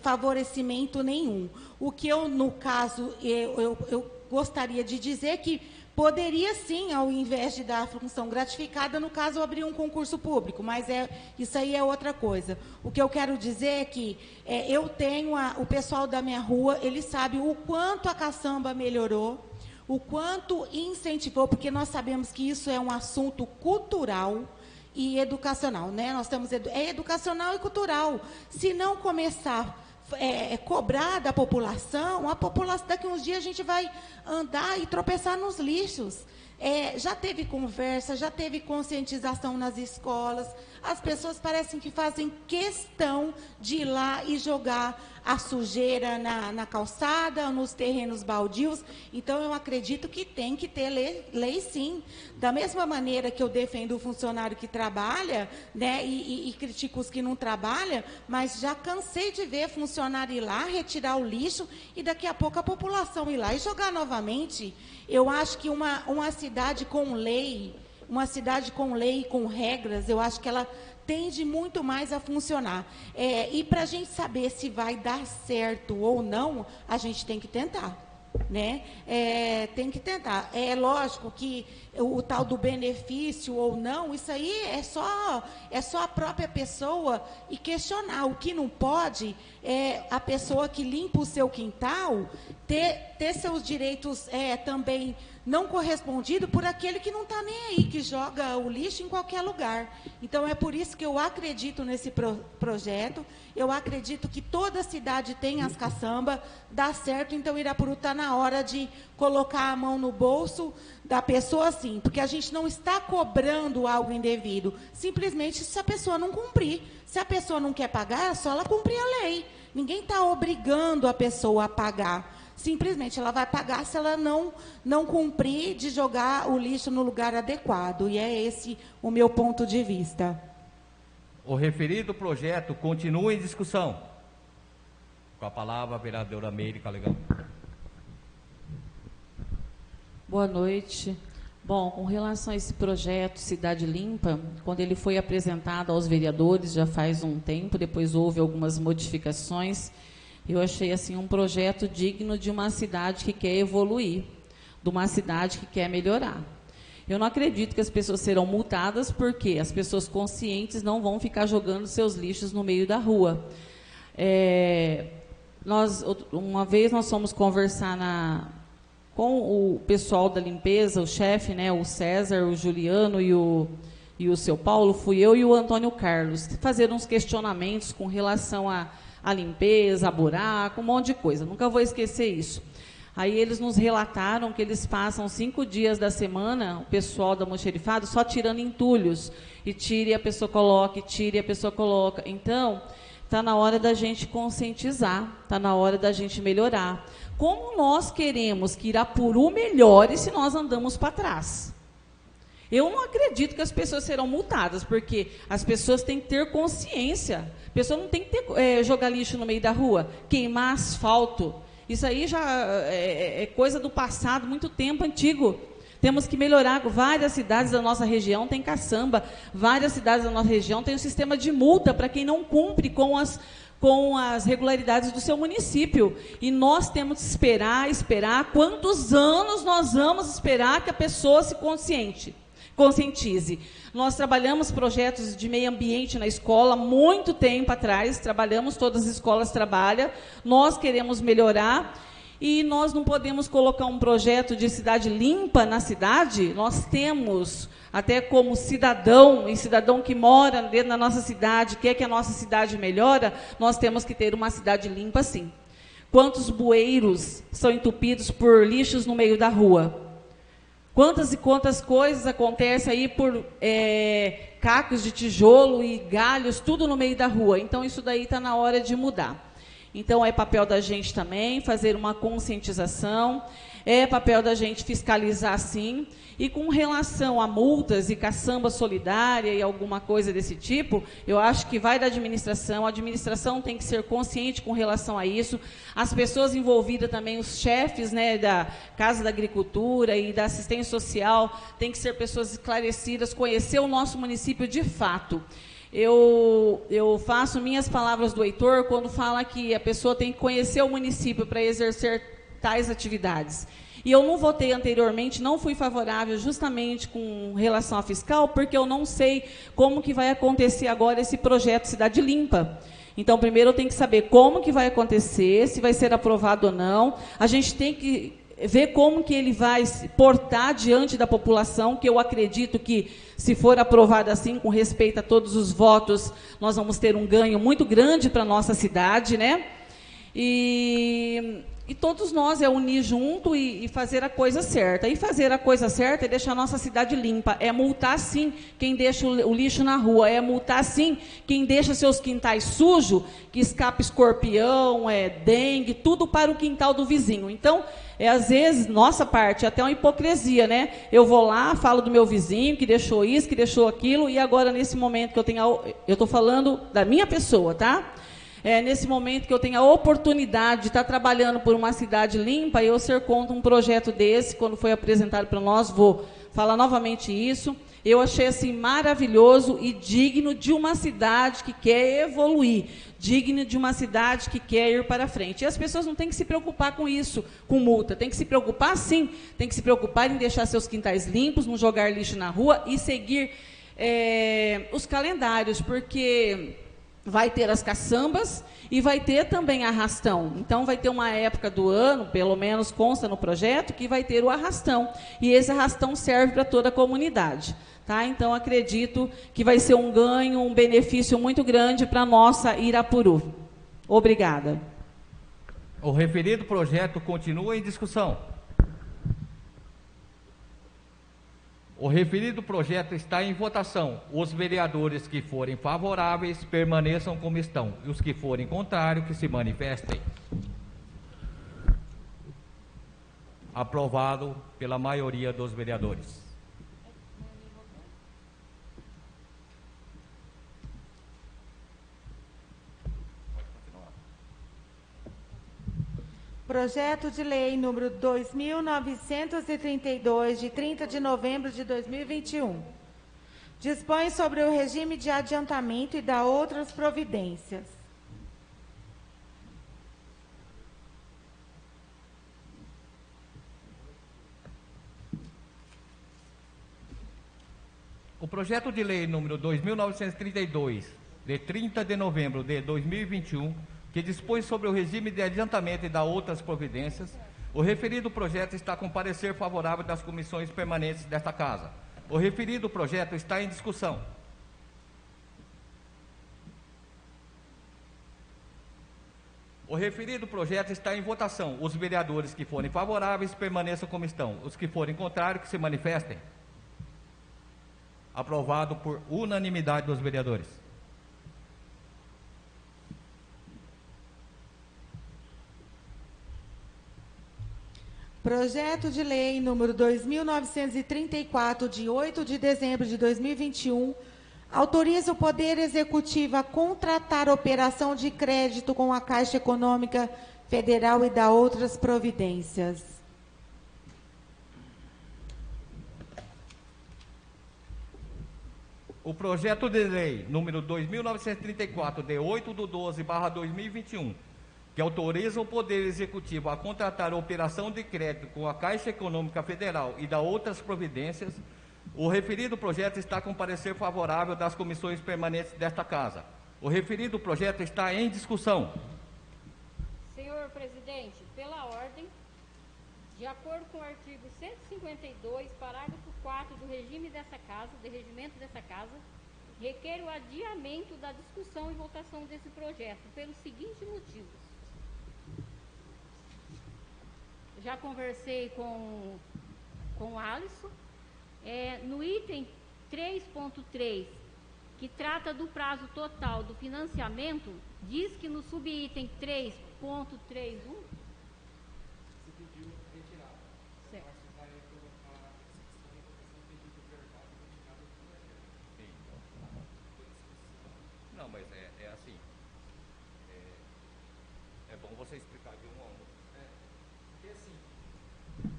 Speaker 2: favorecimento nenhum. O que eu, no caso, eu gostaria de dizer que poderia sim, ao invés de dar a função gratificada, no caso, abrir um concurso público, mas isso aí é outra coisa. O que eu quero dizer é que eu tenho, o pessoal da minha rua, ele sabe o quanto a caçamba melhorou, o quanto incentivou, porque nós sabemos que isso é um assunto cultural e educacional, né? Nós estamos educacional e cultural. Se não começar cobrar da população, daqui a uns dias a gente vai andar e tropeçar nos lixos. Já teve conversa, já teve conscientização nas escolas, as pessoas parecem que fazem questão de ir lá e jogar a sujeira na calçada, nos terrenos baldios. Então, eu acredito que tem que ter lei sim. Da mesma maneira que eu defendo o funcionário que trabalha, né, e critico os que não trabalham, mas já cansei de ver funcionário ir lá, retirar o lixo, e daqui a pouco a população ir lá e jogar novamente. Eu acho que uma cidade com lei, e com regras, eu acho que ela tende muito mais a funcionar. E para a gente saber se vai dar certo ou não, a gente tem que tentar. Né? Tem que tentar. É lógico que o tal do benefício ou não, isso aí é só a própria pessoa e questionar. O que não pode é a pessoa que limpa o seu quintal ter seus direitos também não correspondido por aquele que não está nem aí, que joga o lixo em qualquer lugar. Então, é por isso que eu acredito nesse projeto, eu acredito que toda cidade tem as caçambas, dá certo, então Irapuru está na hora de colocar a mão no bolso da pessoa, sim, porque a gente não está cobrando algo indevido, simplesmente se a pessoa não cumprir. Se a pessoa não quer pagar, é só ela cumprir a lei. Ninguém está obrigando a pessoa a pagar. Simplesmente ela vai pagar se ela não cumprir de jogar o lixo no lugar adequado. E é esse o meu ponto de vista.
Speaker 1: O referido projeto continua em discussão. Com a palavra, a vereadora Meire Calegão.
Speaker 4: Boa noite. Bom, com relação a esse projeto Cidade Limpa, quando ele foi apresentado aos vereadores, já faz um tempo, depois houve algumas modificações. Eu achei assim um projeto digno de uma cidade que quer evoluir, de uma cidade que quer melhorar. Eu não acredito que as pessoas serão multadas, porque as pessoas conscientes não vão ficar jogando seus lixos no meio da rua. Uma vez nós fomos conversar com o pessoal da limpeza, o chefe, né, o César, o Juliano e o seu Paulo, fui eu e o Antônio Carlos, fazer uns questionamentos com relação a limpeza, a buraco, um monte de coisa. Nunca vou esquecer isso. Aí eles nos relataram que eles passam 5 dias da semana, o pessoal da almoxarifado, só tirando entulhos. E tire, a pessoa coloca, e tire, a pessoa coloca. Então, está na hora da gente conscientizar, está na hora da gente melhorar. Como nós queremos que Irapuru melhore se nós andamos para trás? Eu não acredito que as pessoas serão multadas, porque as pessoas têm que ter consciência. A pessoa não tem que jogar lixo no meio da rua, queimar asfalto. Isso aí já é coisa do passado, muito tempo antigo. Temos que melhorar. Várias cidades da nossa região têm caçamba, várias cidades da nossa região têm um sistema de multa para quem não cumpre com as regularidades do seu município. E nós temos que esperar. Quantos anos nós vamos esperar que a pessoa se conscientize? Nós trabalhamos projetos de meio ambiente na escola muito tempo atrás, todas as escolas trabalham, nós queremos melhorar. E nós não podemos colocar um projeto de cidade limpa na cidade. Nós temos, até como cidadão, e cidadão que mora dentro da nossa cidade, quer que a nossa cidade melhore, nós temos que ter uma cidade limpa, sim. Quantos bueiros são entupidos por lixos no meio da rua? Quantas e quantas coisas acontecem aí por cacos de tijolo e galhos, tudo no meio da rua. Então, isso daí está na hora de mudar. Então, é papel da gente também fazer uma conscientização, é papel da gente fiscalizar, sim. E com relação a multas e caçamba solidária e alguma coisa desse tipo, eu acho que vai da administração. A administração tem que ser consciente com relação a isso. As pessoas envolvidas também, os chefes, né, da Casa da Agricultura e da Assistência Social, têm que ser pessoas esclarecidas, conhecer o nosso município de fato. Eu faço minhas palavras do Heitor quando fala que a pessoa tem que conhecer o município para exercer tais atividades. E eu não votei anteriormente, não fui favorável justamente com relação à fiscal, porque eu não sei como que vai acontecer agora esse projeto Cidade Limpa. Então, primeiro eu tenho que saber como que vai acontecer, se vai ser aprovado ou não. A gente tem que ver como que ele vai se portar diante da população, que eu acredito que, se for aprovado assim, com respeito a todos os votos, nós vamos ter um ganho muito grande para a nossa cidade, né? E todos nós unir junto e fazer a coisa certa. E fazer a coisa certa é deixar a nossa cidade limpa. É multar, sim, quem deixa o lixo na rua. É multar, sim, quem deixa seus quintais sujos, que escapa escorpião, dengue, tudo para o quintal do vizinho. Então, às vezes, nossa parte, até uma hipocrisia, né? Eu vou lá, falo do meu vizinho, que deixou isso, que deixou aquilo, e agora, nesse momento que eu estou falando da minha pessoa, tá? Nesse momento que eu tenho a oportunidade de estar trabalhando por uma cidade limpa, eu ser contra um projeto desse, quando foi apresentado para nós, vou falar novamente isso. Eu achei assim maravilhoso e digno de uma cidade que quer evoluir, digno de uma cidade que quer ir para frente. E as pessoas não têm que se preocupar com isso, com multa. Tem que se preocupar, sim, tem que se preocupar em deixar seus quintais limpos, não jogar lixo na rua e seguir os calendários, porque vai ter as caçambas e vai ter também arrastão. Então, vai ter uma época do ano, pelo menos consta no projeto, que vai ter o arrastão. E esse arrastão serve para toda a comunidade. Tá? Então, acredito que vai ser um ganho, um benefício muito grande para a nossa Irapuru. Obrigada.
Speaker 1: O referido projeto continua em discussão. O referido projeto está em votação. Os vereadores que forem favoráveis permaneçam como estão, e os que forem contrários que se manifestem. Aprovado pela maioria dos vereadores.
Speaker 2: Projeto de lei número 2.932, de 30 de novembro de 2021. Dispõe sobre o regime de adiantamento e dá outras providências.
Speaker 1: O projeto de lei número 2.932, de 30 de novembro de 2021, que dispõe sobre o regime de adiantamento e dá outras providências, o referido projeto está com parecer favorável das comissões permanentes desta Casa. O referido projeto está em discussão. O referido projeto está em votação. Os vereadores que forem favoráveis permaneçam como estão. Os que forem contrários que se manifestem. Aprovado por unanimidade dos vereadores.
Speaker 2: Projeto de Lei número 2.934, de 8 de dezembro de 2021, autoriza o Poder Executivo a contratar operação de crédito com a Caixa Econômica Federal e dá outras providências.
Speaker 1: O projeto de lei número 2.934, de 8/12/2021, que autoriza o Poder Executivo a contratar operação de crédito com a Caixa Econômica Federal e dá outras providências, o referido projeto está com parecer favorável das comissões permanentes desta Casa. O referido projeto está em discussão.
Speaker 5: Senhor presidente, pela ordem, de acordo com o artigo 152, parágrafo 4 do regimento dessa Casa, requer o adiamento da discussão e votação desse projeto, pelos seguintes motivos. Já conversei com o Alisson, no item 3.3, que trata do prazo total do financiamento, diz que no subitem 3.31...
Speaker 1: Não, mas é assim. É bom você explicar de um a um.
Speaker 8: Porque assim,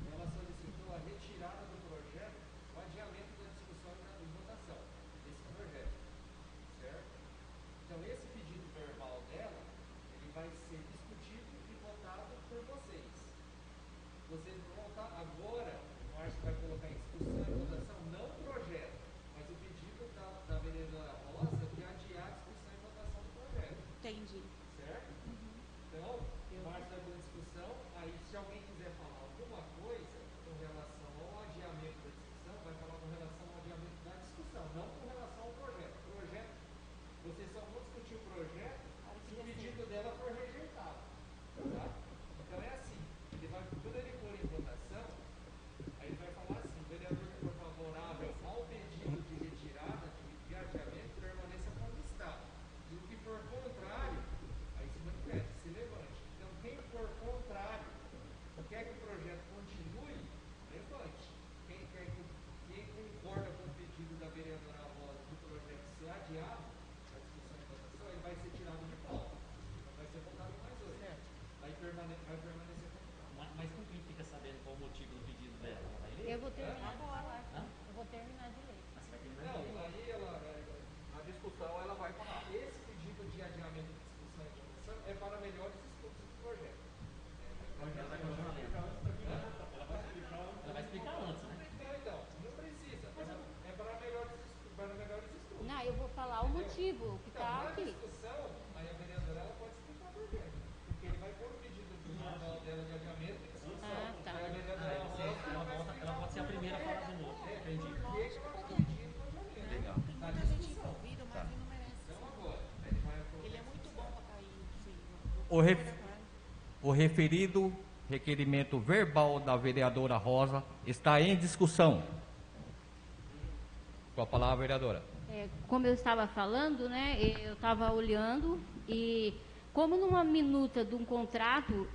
Speaker 8: ela solicitou a retirada do projeto, o adiamento da discussão e da votação desse projeto, certo? Então esse pedido verbal dela, ele vai ser discutido e votado por vocês. Vocês vão votar agora, o Márcio vai colocar em discussão e votação, não o projeto, mas o pedido da vereadora Rosa de adiar a discussão e votação do projeto.
Speaker 2: Entendi.
Speaker 8: Certo? Então, o Márcio vai pela discussão, aí se alguém quiser falar alguma coisa com relação ao adiamento da discussão, vai falar com relação ao adiamento da discussão, não com relação ao projeto. O projeto, vocês só vão discutir o projeto se o pedido dela for rejeitado. Tá? Então é assim, quando ele for em votação, aí ele vai falar assim, o vereador que for favorável ao pedido de retirada, de adiamento, permaneça como está. E o que for contrário, aí se manifeste, se levante. Então, quem for contrário, quer que o projeto continue, levante. Quem concorda com o pedido da vereadora Rosa do projeto ser adiado, a discussão e votação, ele vai ser tirado de pauta. Não vai ser votado mais hoje. Vai permanecer como está.
Speaker 3: Mas com quem fica sabendo qual o motivo do pedido dela? Ela vai ler?
Speaker 5: Eu vou terminar agora. Eu vou terminar de ler.
Speaker 3: Mas você vai terminar de ler.
Speaker 8: Não, aí ela,
Speaker 1: Na discussão ela vai falar.
Speaker 8: esse pedido de adiamento de discussão e votação é para melhores estudos do projeto.
Speaker 3: Ela vai continuar lendo. Ela vai explicar antes, né?
Speaker 8: Então, não precisa. É para melhores estudos.
Speaker 5: Não, eu vou falar o motivo que
Speaker 8: Então,
Speaker 5: está
Speaker 8: na
Speaker 5: aqui.
Speaker 8: discussão, aí a vereadora ela pode explicar por quê. Porque ele vai pôr o pedido do normal dela de adiamento e discussão.
Speaker 5: Ah, tá.
Speaker 8: Aí a vereadora
Speaker 3: Ela pode ser a primeira a falar de novo. Entendi.
Speaker 8: por que que ela pediu o adiamento.
Speaker 1: Legal.
Speaker 2: Tem muita gente envolvida, mas ele não merece.
Speaker 8: Então agora, ele vai colocar.
Speaker 2: Ele é muito bom para cair, filho.
Speaker 1: O referido requerimento verbal da vereadora Rosa está em discussão. Com a palavra, vereadora.
Speaker 5: Como eu estava falando, né, eu estava olhando e como numa minuta de um contrato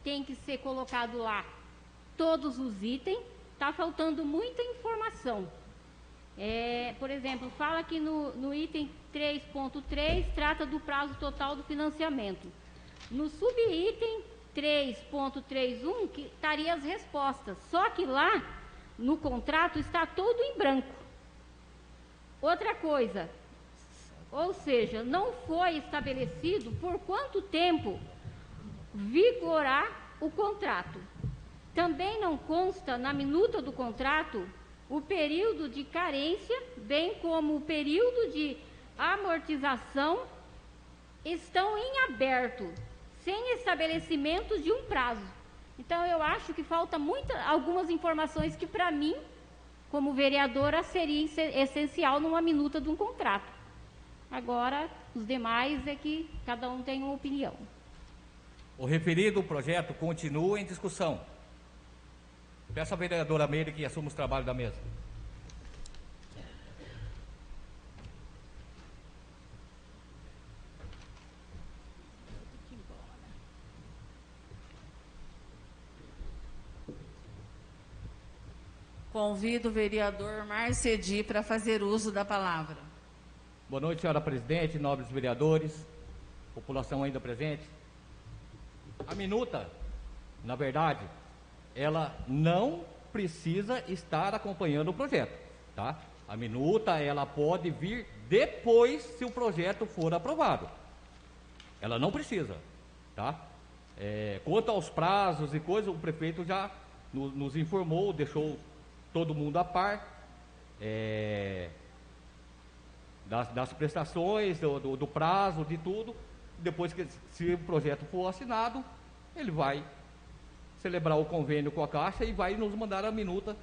Speaker 5: tem que ser colocado lá todos os itens, está faltando muita informação. Por exemplo, fala que no item 3.3 trata do prazo total do financiamento. No subitem 3.31 que estaria as respostas, só que lá no contrato está todo em branco. Outra coisa, ou seja, não foi estabelecido por quanto tempo vigorar o contrato. Também não consta na minuta do contrato o período de carência, bem como o período de amortização, estão em aberto, sem estabelecimento de um prazo. Então, eu acho que falta algumas informações que, para mim, como vereadora, seria essencial numa minuta de um contrato. Agora, os demais é que cada um tem uma opinião.
Speaker 1: O referido projeto continua em discussão. Peço à vereadora Meire que assuma os trabalhos da mesa.
Speaker 4: Convido o vereador Marcedi para fazer uso da palavra.
Speaker 1: Boa noite, senhora presidente, nobres vereadores, população ainda presente. A minuta, na verdade, ela não precisa estar acompanhando o projeto, tá? A minuta, ela pode vir depois se o projeto for aprovado. Ela não precisa, tá? Quanto aos prazos e coisas, o prefeito já nos informou, deixou todo mundo a par das prestações, do prazo, de tudo. Depois que, se o projeto for assinado, ele vai celebrar o convênio com a Caixa e vai nos mandar a minuta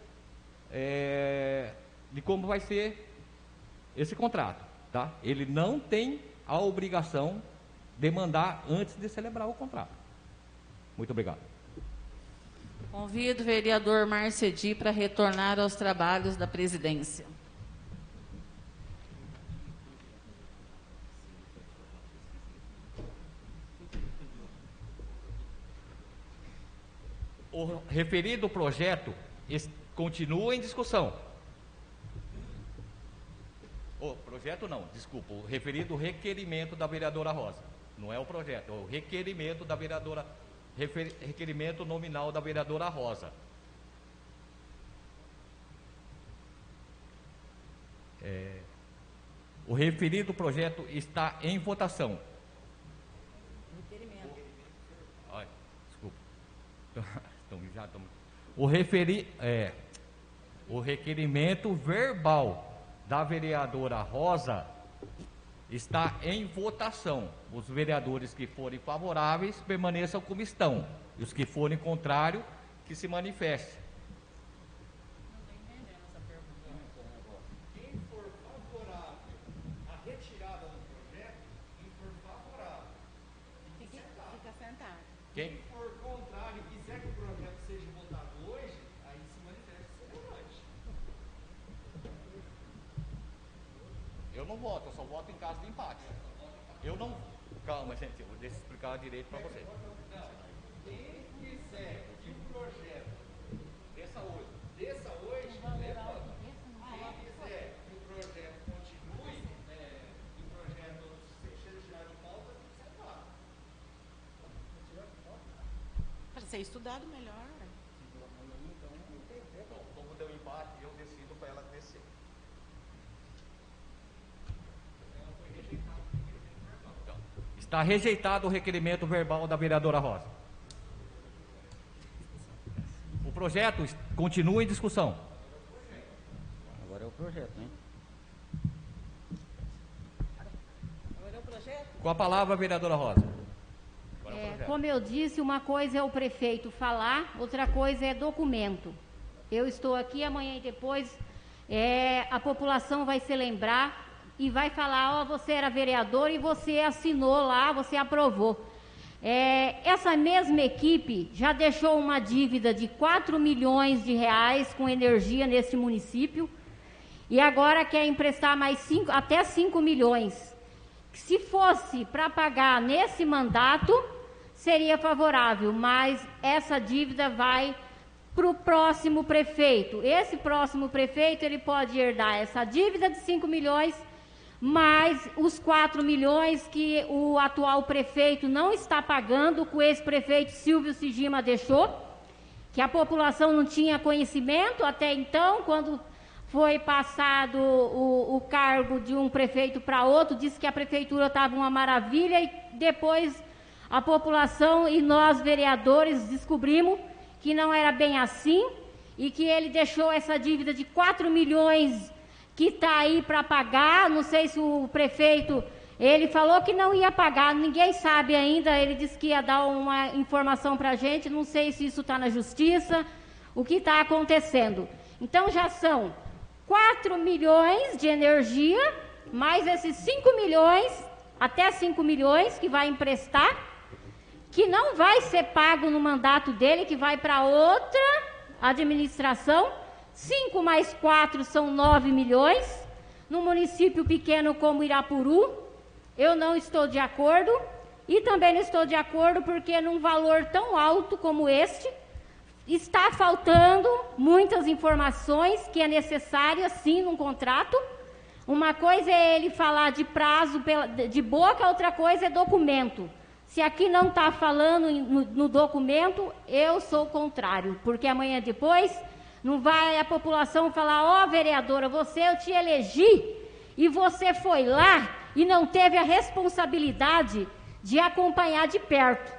Speaker 1: de como vai ser esse contrato, tá? Ele não tem a obrigação de mandar antes de celebrar o contrato. Muito obrigado.
Speaker 4: Convido o vereador Marcedi para retornar aos trabalhos da presidência.
Speaker 1: O referido projeto continua em discussão. O projeto não, desculpa, o referido requerimento da vereadora Rosa. Não é o projeto, é o requerimento da vereadora, requerimento nominal da vereadora Rosa. O referido projeto está em votação. Requerimento. Ai, desculpa. O requerimento verbal da vereadora Rosa está em votação. Os vereadores que forem favoráveis permaneçam como estão, e os que forem contrários que se manifestem.
Speaker 8: Não estou entendendo essa pergunta. Quem for favorável à retirada do projeto, quem for favorável, fica sentado.
Speaker 1: Quem
Speaker 8: for contrário e quiser que o projeto seja votado hoje, aí se manifesta e se levante.
Speaker 1: Eu não voto, eu só voto em caso de empate. Eu não. Calma, gente, eu vou explicar direito para vocês.
Speaker 8: Quem quiser que o projeto desça hoje, levanta. Quem quiser que o projeto continue, que o projeto seja tirado de pauta, sentado.
Speaker 2: Para ser estudado melhor.
Speaker 1: Então, como deu empate, eu decido para ela descer. Então, está rejeitado o requerimento verbal da vereadora Rosa. O projeto continua em discussão.
Speaker 7: Agora é o projeto, né?
Speaker 4: Agora é o projeto?
Speaker 1: Com a palavra, a vereadora Rosa. Agora é o projeto.
Speaker 5: Como eu disse, uma coisa é o prefeito falar, outra coisa é documento. Eu estou aqui, amanhã e depois a população vai se lembrar e vai falar, você era vereador e você assinou lá, você aprovou. Essa mesma equipe já deixou uma dívida de 4 milhões de reais com energia neste município e agora quer emprestar mais até 5 milhões. Se fosse para pagar nesse mandato, seria favorável, mas essa dívida vai para o próximo prefeito. Esse próximo prefeito, ele pode herdar essa dívida de 5 milhões, mais os 4 milhões que o atual prefeito não está pagando, que o ex-prefeito Silvio Sigima deixou, que a população não tinha conhecimento até então, quando foi passado o cargo de um prefeito para outro, disse que a prefeitura estava uma maravilha e depois a população e nós vereadores descobrimos que não era bem assim e que ele deixou essa dívida de 4 milhões que está aí para pagar. Não sei se o prefeito, ele falou que não ia pagar, ninguém sabe ainda, ele disse que ia dar uma informação para a gente, não sei se isso está na justiça, o que está acontecendo. Então já são 4 milhões de energia, mais esses 5 milhões, até 5 milhões que vai emprestar, que não vai ser pago no mandato dele, que vai para outra administração. 5 mais 4 são 9 milhões. No município pequeno como Irapuru, eu não estou de acordo. E também não estou de acordo porque num valor tão alto como este, Está faltando muitas informações que é necessário, sim, num contrato. Uma coisa é ele falar de prazo de boca, outra coisa é documento. Se aqui não está falando no documento, eu sou contrário, porque amanhã depois não vai a população falar: ó, vereadora, eu te elegi e você foi lá e não teve a responsabilidade de acompanhar de perto.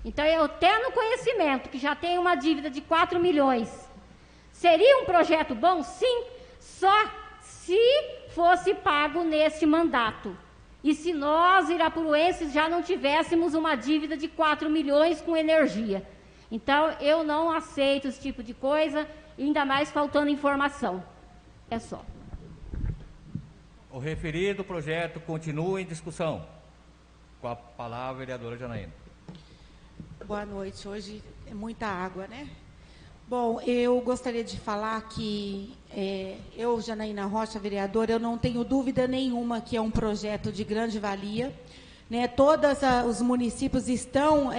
Speaker 5: Então, eu tenho conhecimento que já tem uma dívida de 4 milhões. Seria um projeto bom? Sim, só se fosse pago neste mandato. E se nós, irapuruenses, já não tivéssemos uma dívida de 4 milhões com energia. Então, eu não aceito esse tipo de coisa, ainda mais faltando informação. É só.
Speaker 1: O referido projeto continua em discussão. Com a palavra, a vereadora Janaína.
Speaker 2: Boa noite. Hoje é muita água, né? Bom, eu gostaria de falar que eu, Janaína Rocha, vereadora, eu não tenho dúvida nenhuma que é um projeto de grande valia, né? Todos os municípios estão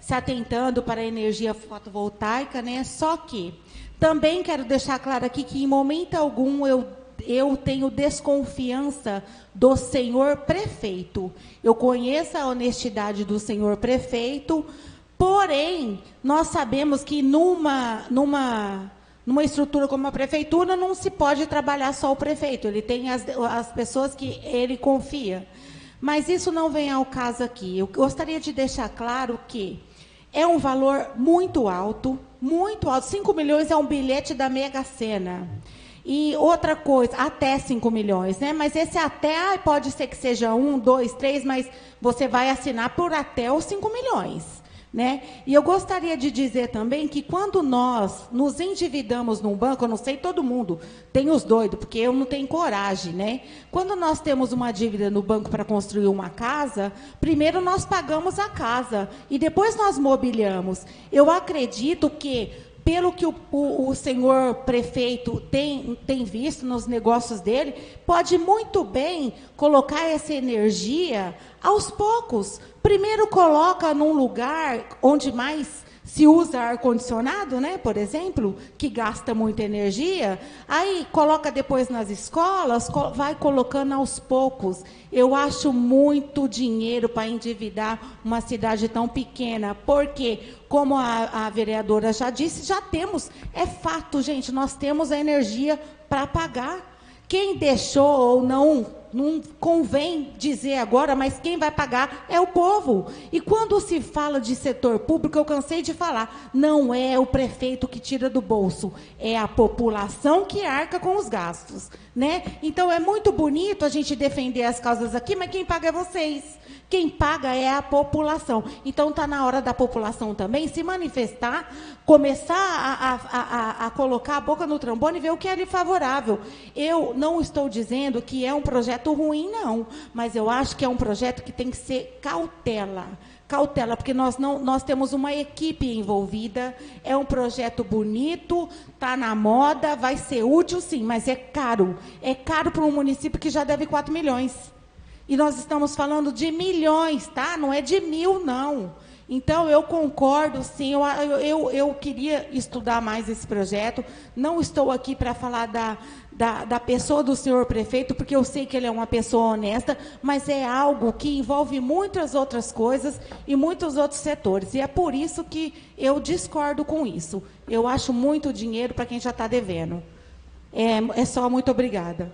Speaker 2: se atentando para a energia fotovoltaica, né? Só que também quero deixar claro aqui que em momento algum eu tenho desconfiança do senhor prefeito. Eu conheço a honestidade do senhor prefeito, porém, nós sabemos que numa estrutura como a prefeitura não se pode trabalhar só o prefeito, ele tem as pessoas que ele confia. Mas isso não vem ao caso aqui. Eu gostaria de deixar claro que é um valor muito alto, muito alto. 5 milhões é um bilhete da Mega Sena. E outra coisa, até 5 milhões, né? Mas esse até, pode ser que seja 1, 2, 3, mas você vai assinar por até os 5 milhões, né? E eu gostaria de dizer também que quando nós nos endividamos num banco, eu não sei todo mundo, tem os doidos, porque eu não tenho coragem, né? Quando nós temos uma dívida no banco para construir uma casa, primeiro nós pagamos a casa e depois nós mobiliamos. Eu acredito que pelo que o senhor prefeito tem visto nos negócios dele, pode muito bem colocar essa energia aos poucos. Primeiro coloca num lugar onde mais se usa ar-condicionado, né, por exemplo, que gasta muita energia, aí coloca depois nas escolas, vai colocando aos poucos. Eu acho muito dinheiro para endividar uma cidade tão pequena, porque, como a vereadora já disse, já temos, é fato, gente, nós temos a energia para pagar. Quem deixou ou não convém dizer agora, mas quem vai pagar é o povo. E quando se fala de setor público, eu cansei de falar, não é o prefeito que tira do bolso, é a população que arca com os gastos, né? Então, é muito bonito a gente defender as causas aqui, mas quem paga é vocês. Quem paga é a população. Então, está na hora da população também se manifestar, começar a colocar a boca no trombone e ver o que é lhe favorável. Eu não estou dizendo que é um projeto ruim, não, mas eu acho que é um projeto que tem que ser cautela. Cautela, porque nós temos uma equipe envolvida, é um projeto bonito, está na moda, vai ser útil, sim, mas é caro. É caro para um município que já deve 4 milhões. E nós estamos falando de milhões, tá? Não é de 1.000, não. Então, eu concordo, sim, eu queria estudar mais esse projeto. Não estou aqui para falar da pessoa do senhor prefeito, porque eu sei que ele é uma pessoa honesta, mas é algo que envolve muitas outras coisas e muitos outros setores. E é por isso que eu discordo com isso. Eu acho muito dinheiro para quem já está devendo. É só, muito obrigada.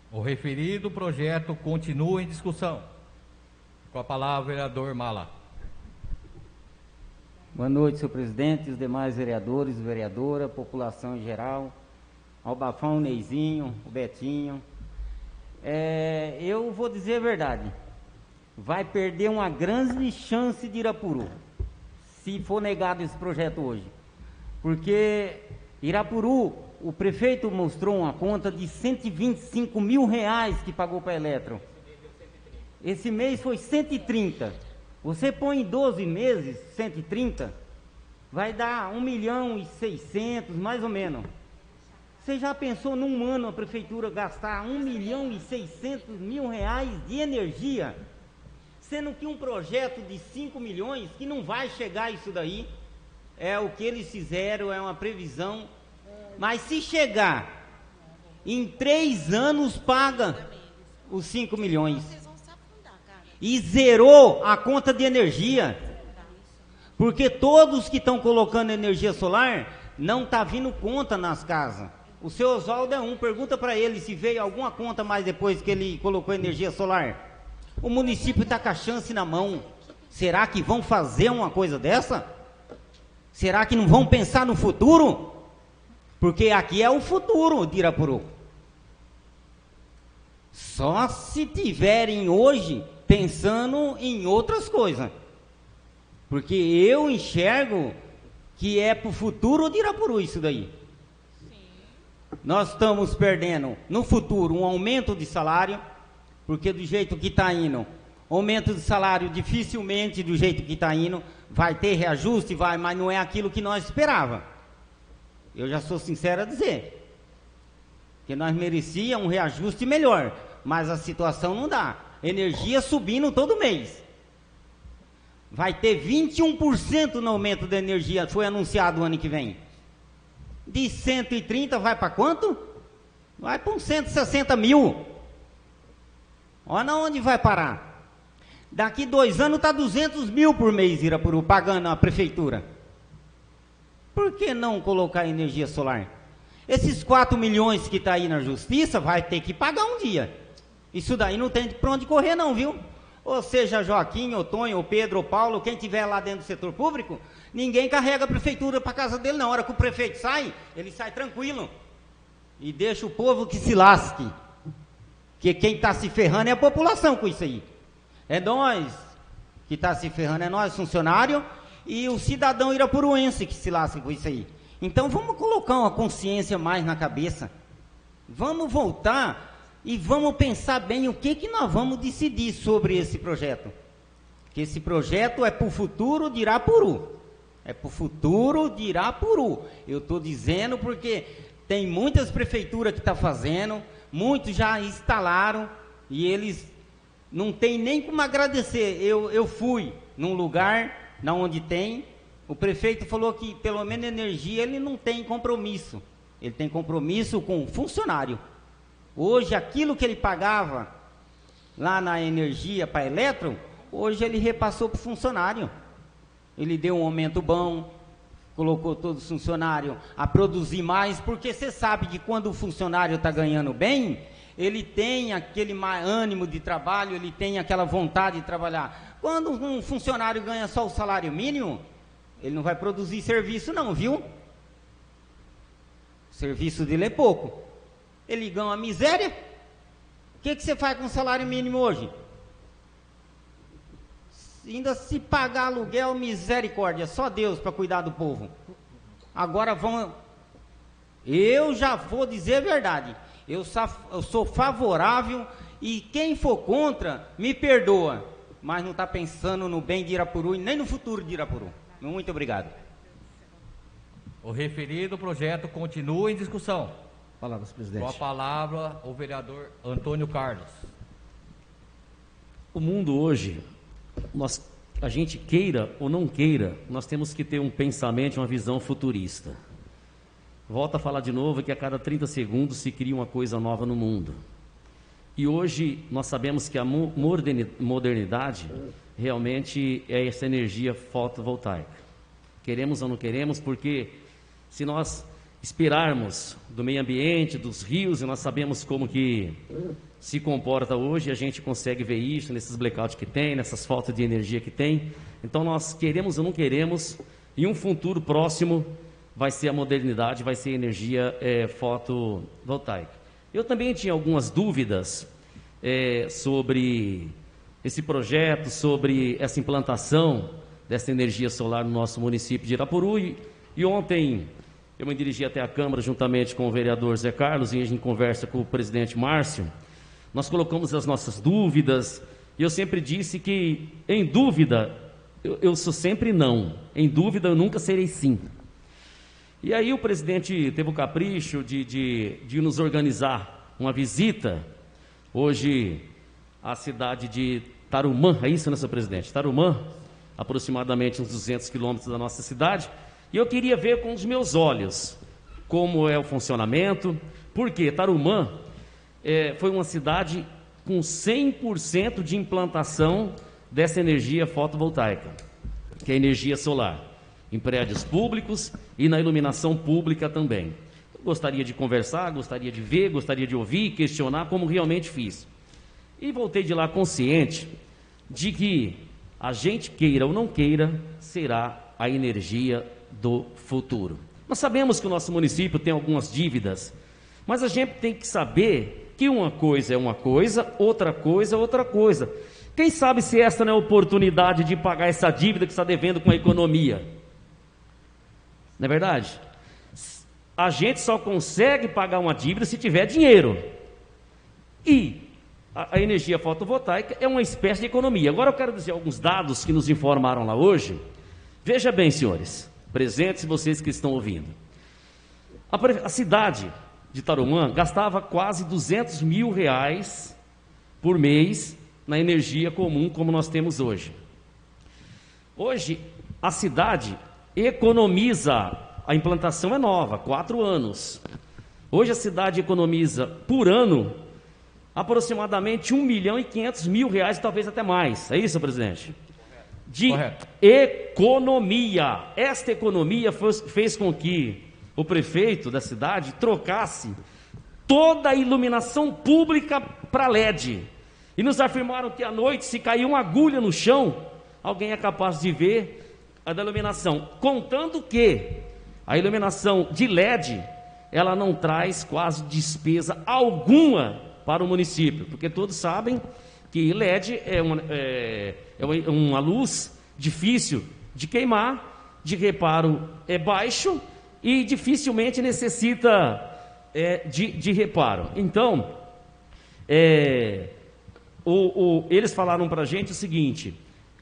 Speaker 1: O referido projeto continua em discussão. Com a palavra, o vereador Mala.
Speaker 7: Boa noite, senhor presidente, os demais vereadores, vereadora, população em geral, ao Bafão, o Neizinho, o Betinho. Eu vou dizer a verdade, vai perder uma grande chance de Irapuru, se for negado esse projeto hoje. Porque Irapuru, o prefeito mostrou uma conta de R$125 mil que pagou para a Eletro. Esse mês foi 130. Você põe em 12 meses, 130, vai dar 1.600.000, mais ou menos. Você já pensou num ano a prefeitura gastar R$1.600.000 de energia? Sendo que um projeto de 5 milhões, que não vai chegar a isso daí, é o que eles fizeram, é uma previsão. Mas se chegar em 3 anos, paga os 5 milhões. E zerou a conta de energia. Porque todos que estão colocando energia solar não está vindo conta nas casas. O seu Oswaldo é um, pergunta para ele se veio alguma conta mais depois que ele colocou energia solar. O município está com a chance na mão. Será que vão fazer uma coisa dessa? Será que não vão pensar no futuro? Porque aqui é o futuro de Irapuru. Só se tiverem hoje pensando em outras coisas. Porque eu enxergo que é para o futuro de Irapuru isso daí. Nós estamos perdendo no futuro um aumento de salário, porque do jeito que está indo, aumento de salário dificilmente do jeito que está indo, vai ter reajuste, vai, mas não é aquilo que nós esperava. Eu já sou sincero a dizer, que nós merecíamos um reajuste melhor, mas a situação não dá. Energia subindo todo mês. Vai ter 21% no aumento da energia, foi anunciado o ano que vem. De 130 vai para quanto? Vai para uns 160 mil. Olha onde vai parar. Daqui 2 anos está 200 mil por mês, Irapuru, pagando a prefeitura. Por que não colocar energia solar? Esses 4 milhões que está aí na justiça, vai ter que pagar um dia. Isso daí não tem para onde correr não, viu? Ou seja, Joaquim, ou Tonho, ou Pedro, ou Paulo, quem tiver lá dentro do setor público, ninguém carrega a prefeitura para casa dele, na hora que o prefeito sai, ele sai tranquilo. E deixa o povo que se lasque. Que quem está se ferrando é a população com isso aí. É nós que está se ferrando, é nós, funcionário, e o cidadão irapuruense que se lasca com isso aí. Então vamos colocar uma consciência mais na cabeça. Vamos voltar e vamos pensar bem o que nós vamos decidir sobre esse projeto. Que esse projeto é para o futuro de Irapuru. É para o futuro de Irapuru. Eu estou dizendo porque tem muitas prefeituras que estão fazendo, muitos já instalaram e eles não tem nem como agradecer. Eu fui num lugar onde tem, o prefeito falou que pelo menos energia ele não tem compromisso. Ele tem compromisso com o funcionário. Hoje aquilo que ele pagava lá na energia para eletro, hoje ele repassou para o funcionário. Ele deu um aumento bom, colocou todos os funcionários a produzir mais, porque você sabe que quando o funcionário está ganhando bem, ele tem aquele ânimo de trabalho, ele tem aquela vontade de trabalhar. Quando um funcionário ganha só o salário mínimo, ele não vai produzir serviço não, viu? O serviço dele é pouco. Ele ganha uma miséria. O que você faz com o salário mínimo hoje? Ainda se pagar aluguel, misericórdia, só Deus para cuidar do povo. Agora vão... Eu já vou dizer a verdade. Eu sou favorável e quem for contra, me perdoa. Mas não está pensando no bem de Irapuru e nem no futuro de Irapuru. Muito obrigado.
Speaker 1: O referido projeto continua em discussão.
Speaker 9: Palavras, presidente.
Speaker 1: Com a palavra, o vereador Antônio Carlos.
Speaker 3: O mundo hoje, a gente queira ou não queira, nós temos que ter um pensamento, uma visão futurista. Volto a falar de novo que a cada 30 segundos se cria uma coisa nova no mundo. E hoje nós sabemos que a modernidade realmente é essa energia fotovoltaica. Queremos ou não queremos, porque se nós esperarmos do meio ambiente, dos rios, e nós sabemos como que se comporta hoje, a gente consegue ver isso nesses blackouts que tem, nessas faltas de energia que tem. Então nós queremos ou não queremos, em um futuro próximo, vai ser a modernidade, vai ser a energia fotovoltaica. Eu também tinha algumas dúvidas sobre esse projeto, sobre essa implantação dessa energia solar no nosso município de Irapuru, e ontem eu me dirigi até a Câmara juntamente com o vereador Zé Carlos e a gente conversa com o presidente Márcio. Nós colocamos as nossas dúvidas e eu sempre disse que em dúvida eu sou sempre não, em dúvida eu nunca serei sim. E aí o presidente teve o capricho de nos organizar uma visita hoje à cidade de Tarumã, é isso, né, senhor presidente? Tarumã, aproximadamente uns 200 quilômetros da nossa cidade. E eu queria ver com os meus olhos como é o funcionamento, porque Tarumã foi uma cidade com 100% de implantação dessa energia fotovoltaica, que é energia solar, em prédios públicos e na iluminação pública também. Eu gostaria de conversar, gostaria de ver, gostaria de ouvir, questionar como realmente fiz. E voltei de lá consciente de que a gente queira ou não queira, será a energia do futuro. Nós sabemos que o nosso município tem algumas dívidas, mas a gente tem que saber que uma coisa é uma coisa, outra coisa é outra coisa. Quem sabe se essa não é a oportunidade de pagar essa dívida que está devendo com a economia? Não é verdade? A gente só consegue pagar uma dívida se tiver dinheiro. E a energia fotovoltaica é uma espécie de economia. Agora eu quero dizer alguns dados que nos informaram lá hoje. Veja bem, senhores, presentes e vocês que estão ouvindo. A cidade de Tarumã gastava quase R$200 mil por mês na energia comum como nós temos hoje. Hoje, a cidade economiza, a implantação é nova, 4 anos. Hoje a cidade economiza por ano aproximadamente R$1.500.000, talvez até mais. É isso, presidente? De economia. Esta economia fez com que o prefeito da cidade trocasse toda a iluminação pública para LED. E nos afirmaram que à noite, se cair uma agulha no chão, alguém é capaz de ver a da iluminação. Contando que a iluminação de LED, ela não traz quase despesa alguma para o município, porque todos sabem que LED é uma luz difícil de queimar, de reparo é baixo e dificilmente necessita de reparo. Então, eles falaram para a gente o seguinte,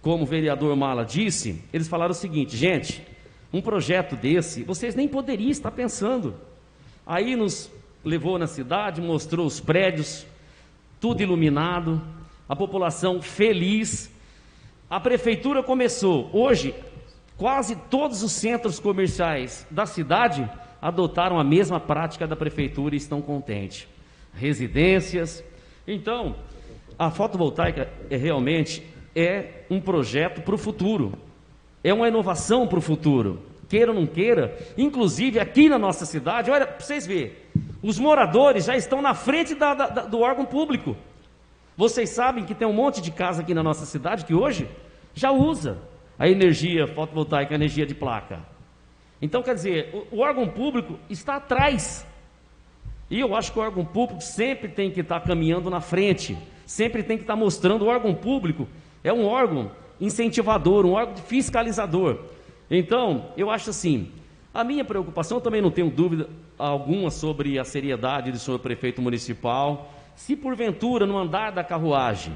Speaker 3: como o vereador Mala disse, eles falaram o seguinte: gente, um projeto desse, vocês nem poderiam estar pensando. Aí nos levou na cidade, mostrou os prédios, tudo iluminado, a população feliz. A prefeitura começou, hoje, quase todos os centros comerciais da cidade adotaram a mesma prática da prefeitura e estão contentes. Residências. Então, a fotovoltaica realmente é um projeto para o futuro, é uma inovação para o futuro, queira ou não queira. Inclusive aqui na nossa cidade, olha, para vocês verem, os moradores já estão na frente do órgão público. Vocês sabem que tem um monte de casa aqui na nossa cidade que hoje já usa a energia fotovoltaica, a energia de placa. Então, quer dizer, o órgão público está atrás. E eu acho que o órgão público sempre tem que estar caminhando na frente, sempre tem que estar mostrando. O órgão público é um órgão incentivador, um órgão fiscalizador. Então, eu acho assim, a minha preocupação, também não tenho dúvida alguma sobre a seriedade do senhor prefeito municipal. Se porventura no andar da carruagem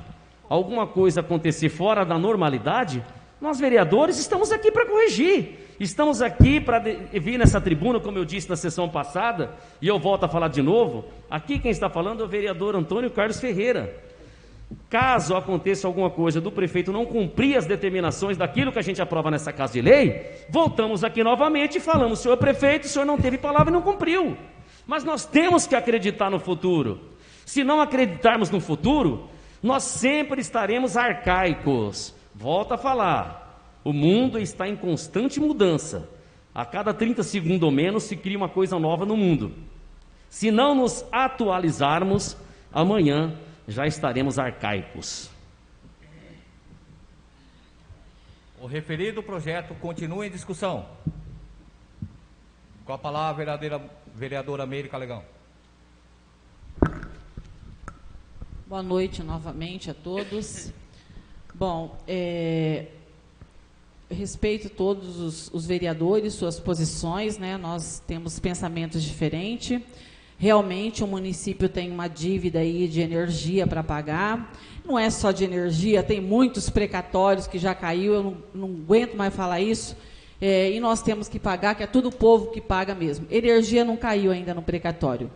Speaker 3: alguma coisa acontecer fora da normalidade, nós vereadores estamos aqui para corrigir, estamos aqui para vir nessa tribuna, como eu disse na sessão passada, e eu volto a falar de novo. Aqui quem está falando é o vereador Antônio Carlos Ferreira. Caso aconteça alguma coisa do prefeito não cumprir as determinações daquilo que a gente aprova nessa casa de lei, voltamos aqui novamente e falamos: senhor prefeito, o senhor não teve palavra e não cumpriu. Mas nós temos que acreditar no futuro. Se não acreditarmos no futuro, nós sempre estaremos arcaicos. Volto a falar, o mundo está em constante mudança. A cada 30 segundos ou menos se cria uma coisa nova no mundo. Se não nos atualizarmos, amanhã já estaremos arcaicos.
Speaker 1: O referido projeto continua em discussão. Com a palavra a vereadora Meire Calegão.
Speaker 4: Boa noite novamente a todos. Bom, respeito todos os vereadores, suas posições, né? Nós temos pensamentos diferentes. Realmente o município tem uma dívida aí de energia para pagar. Não é só de energia, tem muitos precatórios que já caiu, eu não aguento mais falar isso. E nós temos que pagar, que é tudo o povo que paga mesmo. Energia não caiu ainda no precatório.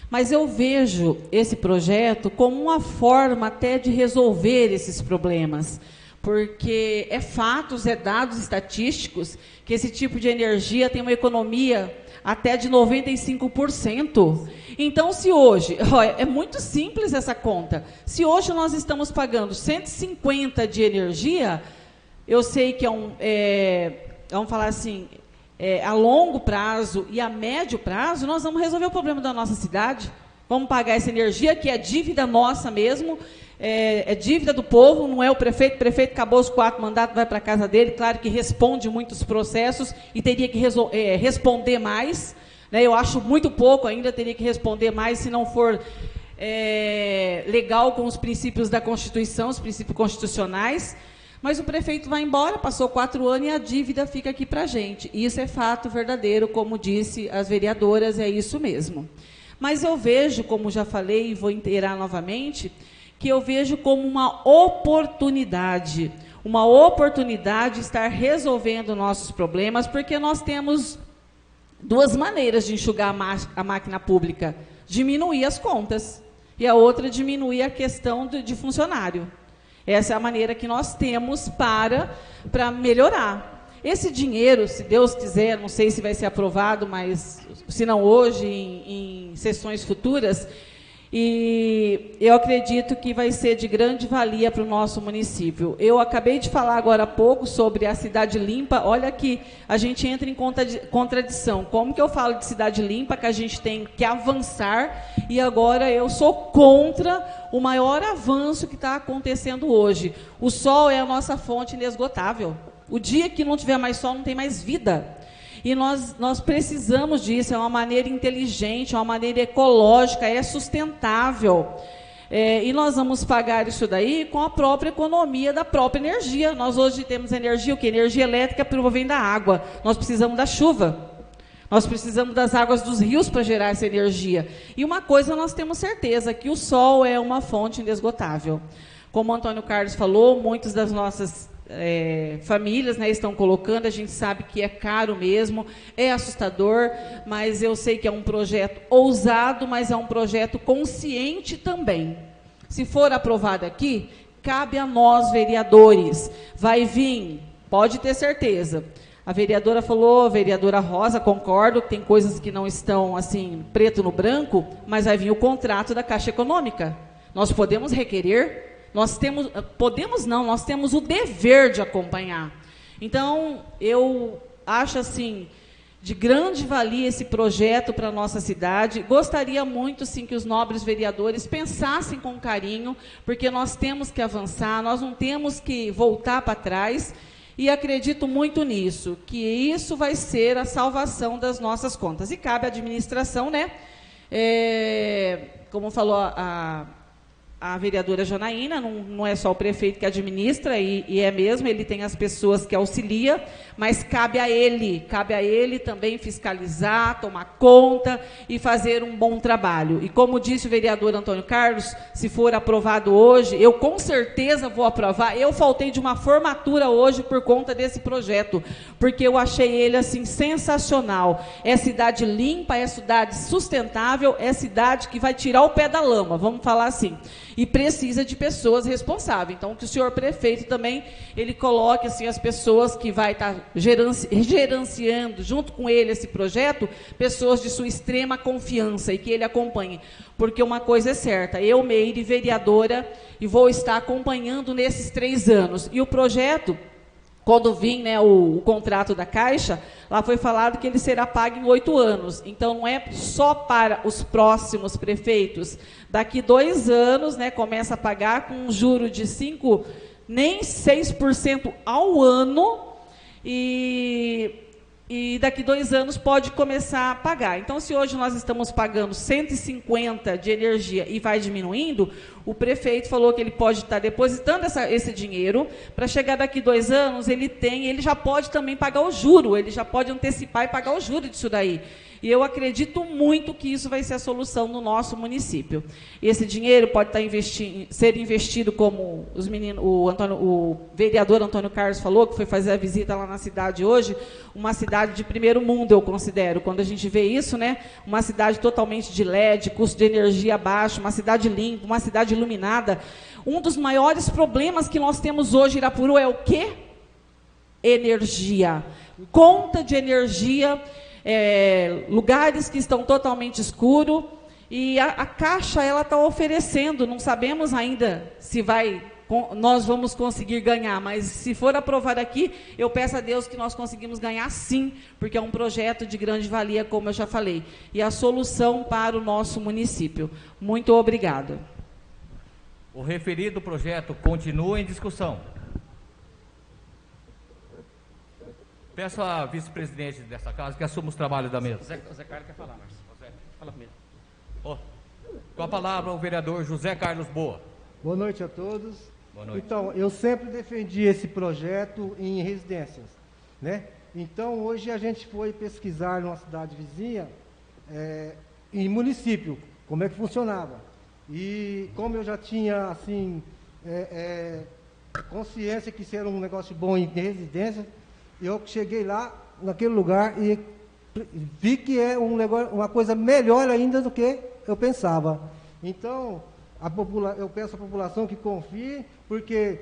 Speaker 4: Mas eu vejo esse projeto como uma forma até de resolver esses problemas. porque é fatos, é dados estatísticos que esse tipo de energia tem uma economia até de 95%. Então, se hoje, é muito simples essa conta, se hoje nós estamos pagando 150 de energia, eu sei que vamos falar assim, a longo prazo e a médio prazo, nós vamos resolver o problema da nossa cidade, vamos pagar essa energia, que é dívida nossa mesmo, é dívida do povo, não é o prefeito acabou os 4 mandatos, vai para a casa dele, claro que responde muitos processos e teria que responder mais, né? Eu acho muito pouco ainda, teria que responder mais se não for legal com os princípios da Constituição, os princípios constitucionais, mas o prefeito vai embora, passou 4 anos e a dívida fica aqui para a gente. Isso é fato verdadeiro, como disse as vereadoras, é isso mesmo. Mas eu vejo, como já falei e vou inteirar novamente, que eu vejo como uma oportunidade de estar resolvendo nossos problemas, porque nós temos 2 maneiras de enxugar a máquina pública: diminuir as contas, e a outra diminuir a questão de funcionário. Essa é a maneira que nós temos para melhorar. Esse dinheiro, se Deus quiser, não sei se vai ser aprovado, mas se não hoje, em sessões futuras, e eu acredito que vai ser de grande valia para o nosso município. Eu acabei de falar agora há pouco sobre a cidade limpa. Olha que a gente entra em contradição. Como que eu falo de cidade limpa, que a gente tem que avançar, e agora eu sou contra o maior avanço que está acontecendo hoje? O sol é a nossa fonte inesgotável. O dia que não tiver mais sol, não tem mais vida. E nós precisamos disso, é uma maneira inteligente, é uma maneira ecológica, é sustentável. E nós vamos pagar isso daí com a própria economia da própria energia. Nós hoje temos energia, o quê? Energia elétrica provém da água. Nós precisamos da chuva. Nós precisamos das águas dos rios para gerar essa energia. E uma coisa nós temos certeza, que o sol é uma fonte inesgotável. Como o Antônio Carlos falou, muitas das nossas famílias, né, estão colocando, a gente sabe que é caro mesmo, é assustador, mas eu sei que é um projeto ousado, mas é um projeto consciente também. Se for aprovado aqui, cabe a nós, vereadores, vai vir, pode ter certeza. A vereadora falou, a vereadora Rosa, concordo, que tem coisas que não estão assim, preto no branco, mas vai vir o contrato da Caixa Econômica. Nós podemos requerer, nós temos o dever de acompanhar. Então, eu acho assim, de grande valia esse projeto para a nossa cidade. Gostaria muito, sim, que os nobres vereadores pensassem com carinho, porque nós temos que avançar, nós não temos que voltar para trás, e acredito muito nisso, que isso vai ser a salvação das nossas contas. E cabe à administração, né? Como falou a vereadora Janaína, não é só o prefeito que administra, e é mesmo, ele tem as pessoas que auxilia, mas cabe a ele também fiscalizar, tomar conta e fazer um bom trabalho. E como disse o vereador Antônio Carlos, se for aprovado hoje, eu com certeza vou aprovar. Eu faltei de uma formatura hoje por conta desse projeto, porque eu achei ele assim sensacional. É cidade limpa, é cidade sustentável, é cidade que vai tirar o pé da lama, vamos falar assim. E precisa de pessoas responsáveis. Então, que o senhor prefeito também, ele coloque assim, as pessoas que vai estar gerenciando, junto com ele, esse projeto, pessoas de sua extrema confiança, e que ele acompanhe. Porque uma coisa é certa, eu, Meire, vereadora, e vou estar acompanhando nesses 3 anos. E o projeto, quando vim, né, o contrato da Caixa, lá foi falado que ele será pago em 8 anos. Então, não é só para os próximos prefeitos. Daqui 2 anos, né, começa a pagar com um juro de 5%, nem 6% ao ano, e daqui 2 anos pode começar a pagar. Então, se hoje nós estamos pagando 150 de energia e vai diminuindo, o prefeito falou que ele pode estar depositando esse dinheiro, para chegar daqui 2 anos, ele já pode também pagar o juro, ele já pode antecipar e pagar o juro disso daí. E eu acredito muito que isso vai ser a solução no nosso município. Esse dinheiro pode ser investido, como o vereador Antônio Carlos falou, que foi fazer a visita lá na cidade hoje, uma cidade de primeiro mundo, eu considero. Quando a gente vê isso, né, uma cidade totalmente de LED, custo de energia baixo, uma cidade limpa, uma cidade iluminada. Um dos maiores problemas que nós temos hoje em Irapuru é o quê? Energia. Conta de energia, lugares que estão totalmente escuros, e a Caixa ela está oferecendo, não sabemos ainda se nós vamos conseguir ganhar, mas se for aprovado aqui, eu peço a Deus que nós conseguimos ganhar sim, porque é um projeto de grande valia, como eu já falei, e a solução para o nosso município. Muito obrigada.
Speaker 1: O referido projeto continua em discussão. Peço à vice-presidente dessa casa que assuma os trabalhos da mesa.
Speaker 3: Zé Carlos quer falar, Márcio. Fala primeiro.
Speaker 1: Com a palavra o vereador José Carlos Boa.
Speaker 9: Boa noite a todos.
Speaker 1: Boa noite.
Speaker 9: Então, eu sempre defendi esse projeto em residências, né? Então, hoje a gente foi pesquisar numa cidade vizinha, em município, como é que funcionava. E como eu já tinha, assim, consciência que isso era um negócio bom em residência, eu cheguei lá, naquele lugar, e vi que é uma coisa melhor ainda do que eu pensava. Então, eu peço à população que confie, porque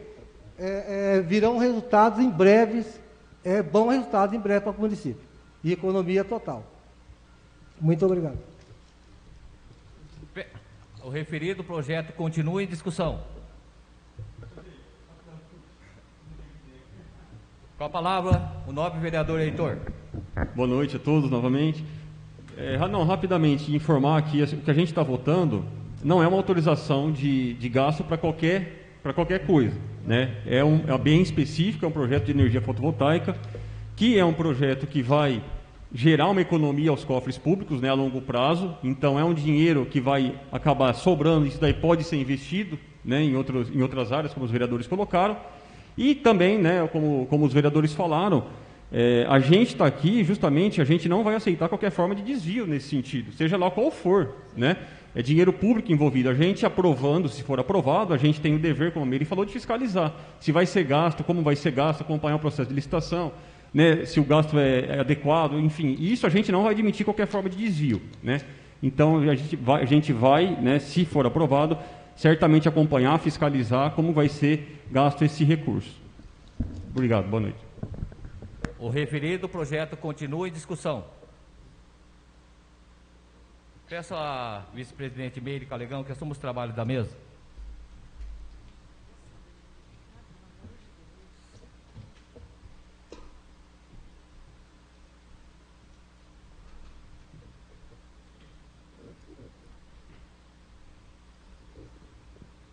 Speaker 9: virão resultados em breves, bons resultados em breve para o município. E economia total. Muito obrigado.
Speaker 1: O referido projeto continua em discussão. Com a palavra, o nobre vereador Heitor.
Speaker 6: Boa noite a todos novamente. Rapidamente, informar que o que a gente está votando não é uma autorização de gasto para qualquer coisa, né? É bem específico, é um projeto de energia fotovoltaica, que é um projeto que vai gerar uma economia aos cofres públicos, né, a longo prazo. Então, é um dinheiro que vai acabar sobrando, isso daí pode ser investido, né, em outras áreas, como os vereadores colocaram. E também, né, como os vereadores falaram, a gente está aqui, justamente, a gente não vai aceitar qualquer forma de desvio nesse sentido, seja lá qual for, né? É dinheiro público envolvido. A gente aprovando, se for aprovado, a gente tem o dever, como a Meire falou, de fiscalizar. Se vai ser gasto, como vai ser gasto, acompanhar o processo de licitação, né, se o gasto é adequado, enfim. Isso a gente não vai admitir qualquer forma de desvio, né? Então, a gente vai, né, se for aprovado, certamente acompanhar, fiscalizar como vai ser gasto esse recurso. Obrigado, boa noite.
Speaker 1: O referido projeto continua em discussão. Peço à vice-presidente Meire Calegão que assuma os trabalhos da mesa.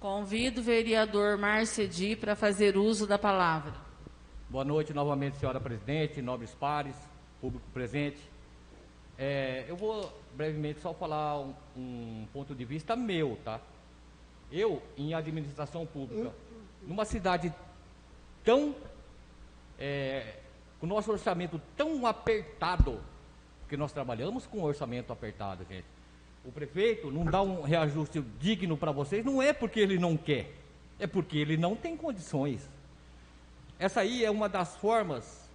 Speaker 4: Convido o vereador Márcio Edi para fazer uso da palavra.
Speaker 1: Boa noite novamente, senhora presidente, nobres pares, público presente. Eu vou brevemente só falar um ponto de vista meu, tá? Eu, em administração pública, numa cidade tão, com o nosso orçamento tão apertado, porque nós trabalhamos com orçamento apertado, gente. O prefeito não dá um reajuste digno para vocês, não é porque ele não quer, é porque ele não tem condições. Essa aí é uma das formas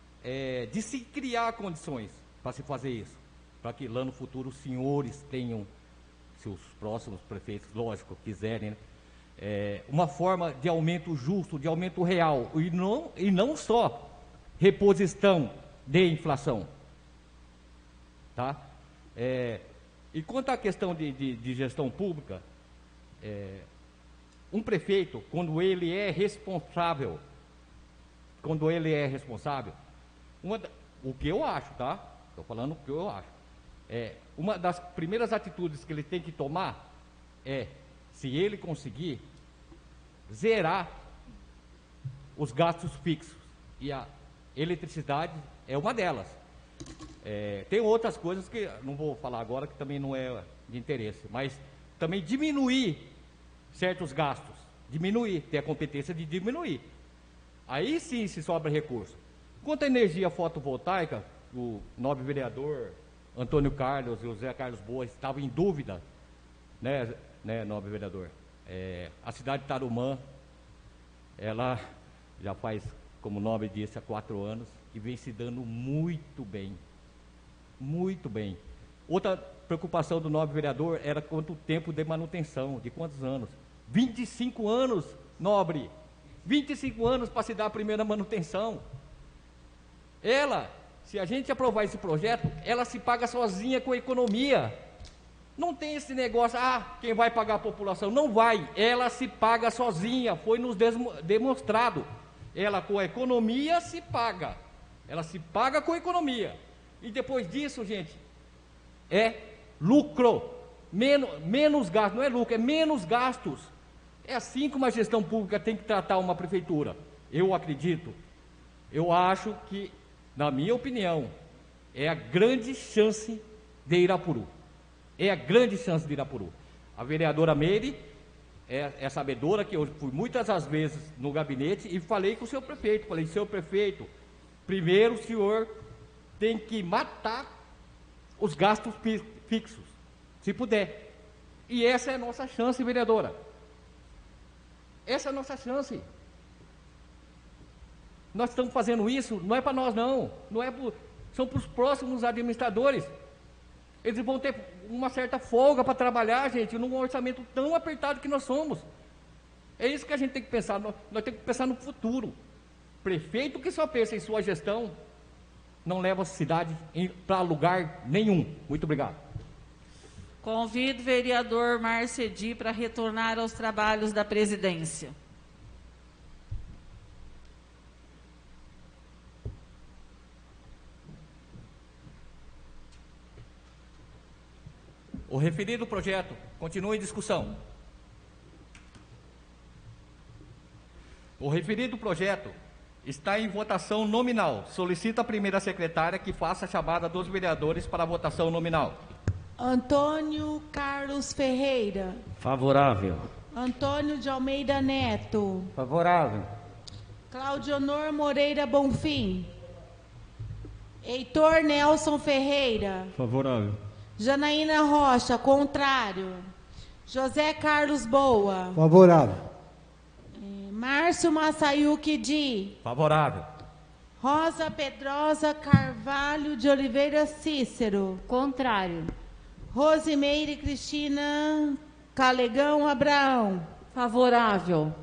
Speaker 1: de se criar condições para se fazer isso, para que lá no futuro os senhores tenham, se os próximos prefeitos, lógico, quiserem, né, uma forma de aumento justo, de aumento real, e não só reposição de inflação. Tá? E quanto à questão de gestão pública, um prefeito, quando ele é responsável, o que eu acho, tá? Estou falando o que eu acho. Uma das primeiras atitudes que ele tem que tomar se ele conseguir, zerar os gastos fixos. E a eletricidade é uma delas. Tem outras coisas que não vou falar agora, que também não é de interesse, mas também diminuir certos gastos, ter a competência de diminuir. Aí sim se sobra recurso. Quanto à energia fotovoltaica, o nobre vereador Antônio Carlos e o Zé Carlos Boa estavam em dúvida, né, nobre vereador? A cidade de Tarumã, ela já faz, como o nome disse, há 4 anos, e vem se dando muito bem. Muito bem. Outra preocupação do nobre vereador era quanto tempo de manutenção, de quantos anos? 25 anos, nobre. 25 anos para se dar a primeira manutenção. Ela, se a gente aprovar esse projeto, ela se paga sozinha com a economia. Não tem esse negócio, quem vai pagar a população? Não vai, ela se paga sozinha, foi nos demonstrado. Ela com a economia se paga. Ela se paga com a economia. E depois disso, gente, é lucro. Menos gastos, não é lucro, é menos gastos. É assim que uma gestão pública tem que tratar uma prefeitura. Eu acredito, eu acho que, na minha opinião, é a grande chance de Irapuru. É a grande chance de Irapuru. A vereadora Meire é sabedora que eu fui muitas as vezes no gabinete e falei com o seu prefeito. Falei, seu prefeito, primeiro o senhor tem que matar os gastos fixos, se puder. E essa é a nossa chance, vereadora. Essa é a nossa chance. Nós estamos fazendo isso, não é para nós não, são para os próximos administradores. Eles vão ter uma certa folga para trabalhar, gente, num orçamento tão apertado que nós somos. É isso que a gente tem que pensar, nós temos que pensar no futuro. Prefeito que só pensa em sua gestão, não leva a cidade para lugar nenhum. Muito obrigado.
Speaker 4: Convido o vereador Márcio Edi para retornar aos trabalhos da presidência.
Speaker 1: O referido projeto continua em discussão. O referido projeto está em votação nominal. Solicito a primeira secretária que faça a chamada dos vereadores para a votação nominal.
Speaker 2: Antônio Carlos Ferreira.
Speaker 3: Favorável.
Speaker 2: Antônio de Almeida Neto.
Speaker 7: Favorável.
Speaker 2: Claudionor Moreira Bonfim. Heitor Nelson Ferreira.
Speaker 6: Favorável.
Speaker 2: Janaína Rocha, contrário. José Carlos Boa.
Speaker 9: Favorável.
Speaker 2: Márcio Massayuki Di.
Speaker 1: Favorável.
Speaker 2: Rosa Pedrosa Carvalho de Oliveira Cícero.
Speaker 5: Contrário.
Speaker 2: Rosimeire Cristina Calegão Abraão.
Speaker 4: Favorável.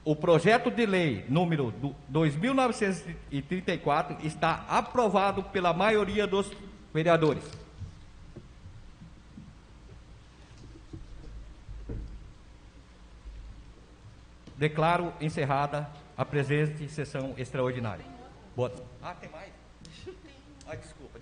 Speaker 1: O projeto de lei número 2934 está aprovado pela maioria dos vereadores. Declaro encerrada a presente sessão extraordinária. Boa. Tem mais? Desculpa.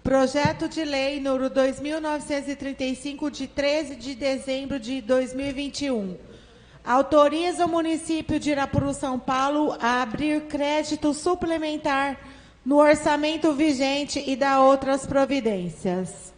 Speaker 2: Projeto de lei número 2935, de 13 de dezembro de 2021. Autoriza o município de Irapuru, São Paulo, a abrir crédito suplementar no orçamento vigente e dar outras providências.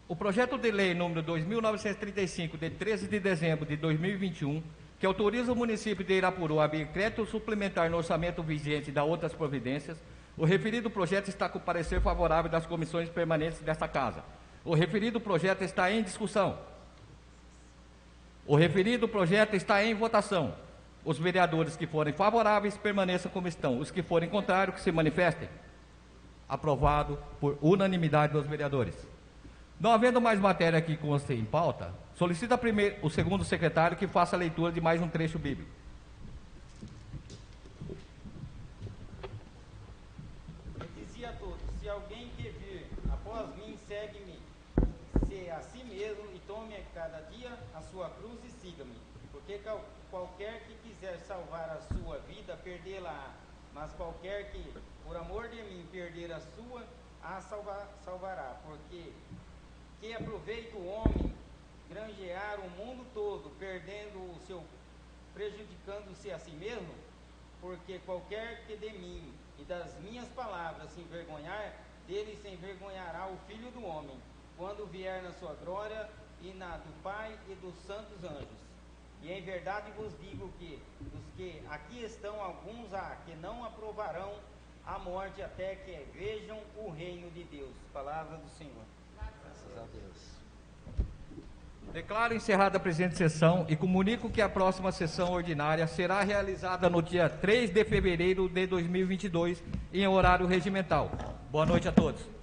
Speaker 1: O projeto de lei número 2935, de 13 de dezembro de 2021, que autoriza o município de Irapuru a abrir crédito suplementar no orçamento vigente e dar outras providências, o referido projeto está com parecer favorável das comissões permanentes desta Casa. O referido projeto está em discussão. O referido projeto está em votação. Os vereadores que forem favoráveis permaneçam como estão. Os que forem contrários, que se manifestem. Aprovado por unanimidade dos vereadores. Não havendo mais matéria que conste em pauta, solicita o segundo secretário que faça a leitura de mais um trecho bíblico.
Speaker 10: Dizia a todos: se alguém quer vir após mim, segue-me. Se a si mesmo e tome a cada dia a sua cruz e siga-me. Porque qualquer que quiser salvar a sua vida, perdê-la. Mas qualquer que, por amor de mim, perder a sua, a salvará. Porque que aproveita o homem granjear o mundo todo, perdendo o seu, prejudicando-se a si mesmo? Porque qualquer que de mim e das minhas palavras se envergonhar, dele se envergonhará o Filho do Homem, quando vier na sua glória e na do Pai e dos santos anjos. E em verdade vos digo que, dos que aqui estão, alguns há que não aprovarão a morte até que vejam o reino de Deus. Palavra do Senhor. Graças a Deus.
Speaker 1: Declaro encerrada a presente sessão e comunico que a próxima sessão ordinária será realizada no dia 3 de fevereiro de 2022, em horário regimental. Boa noite a todos.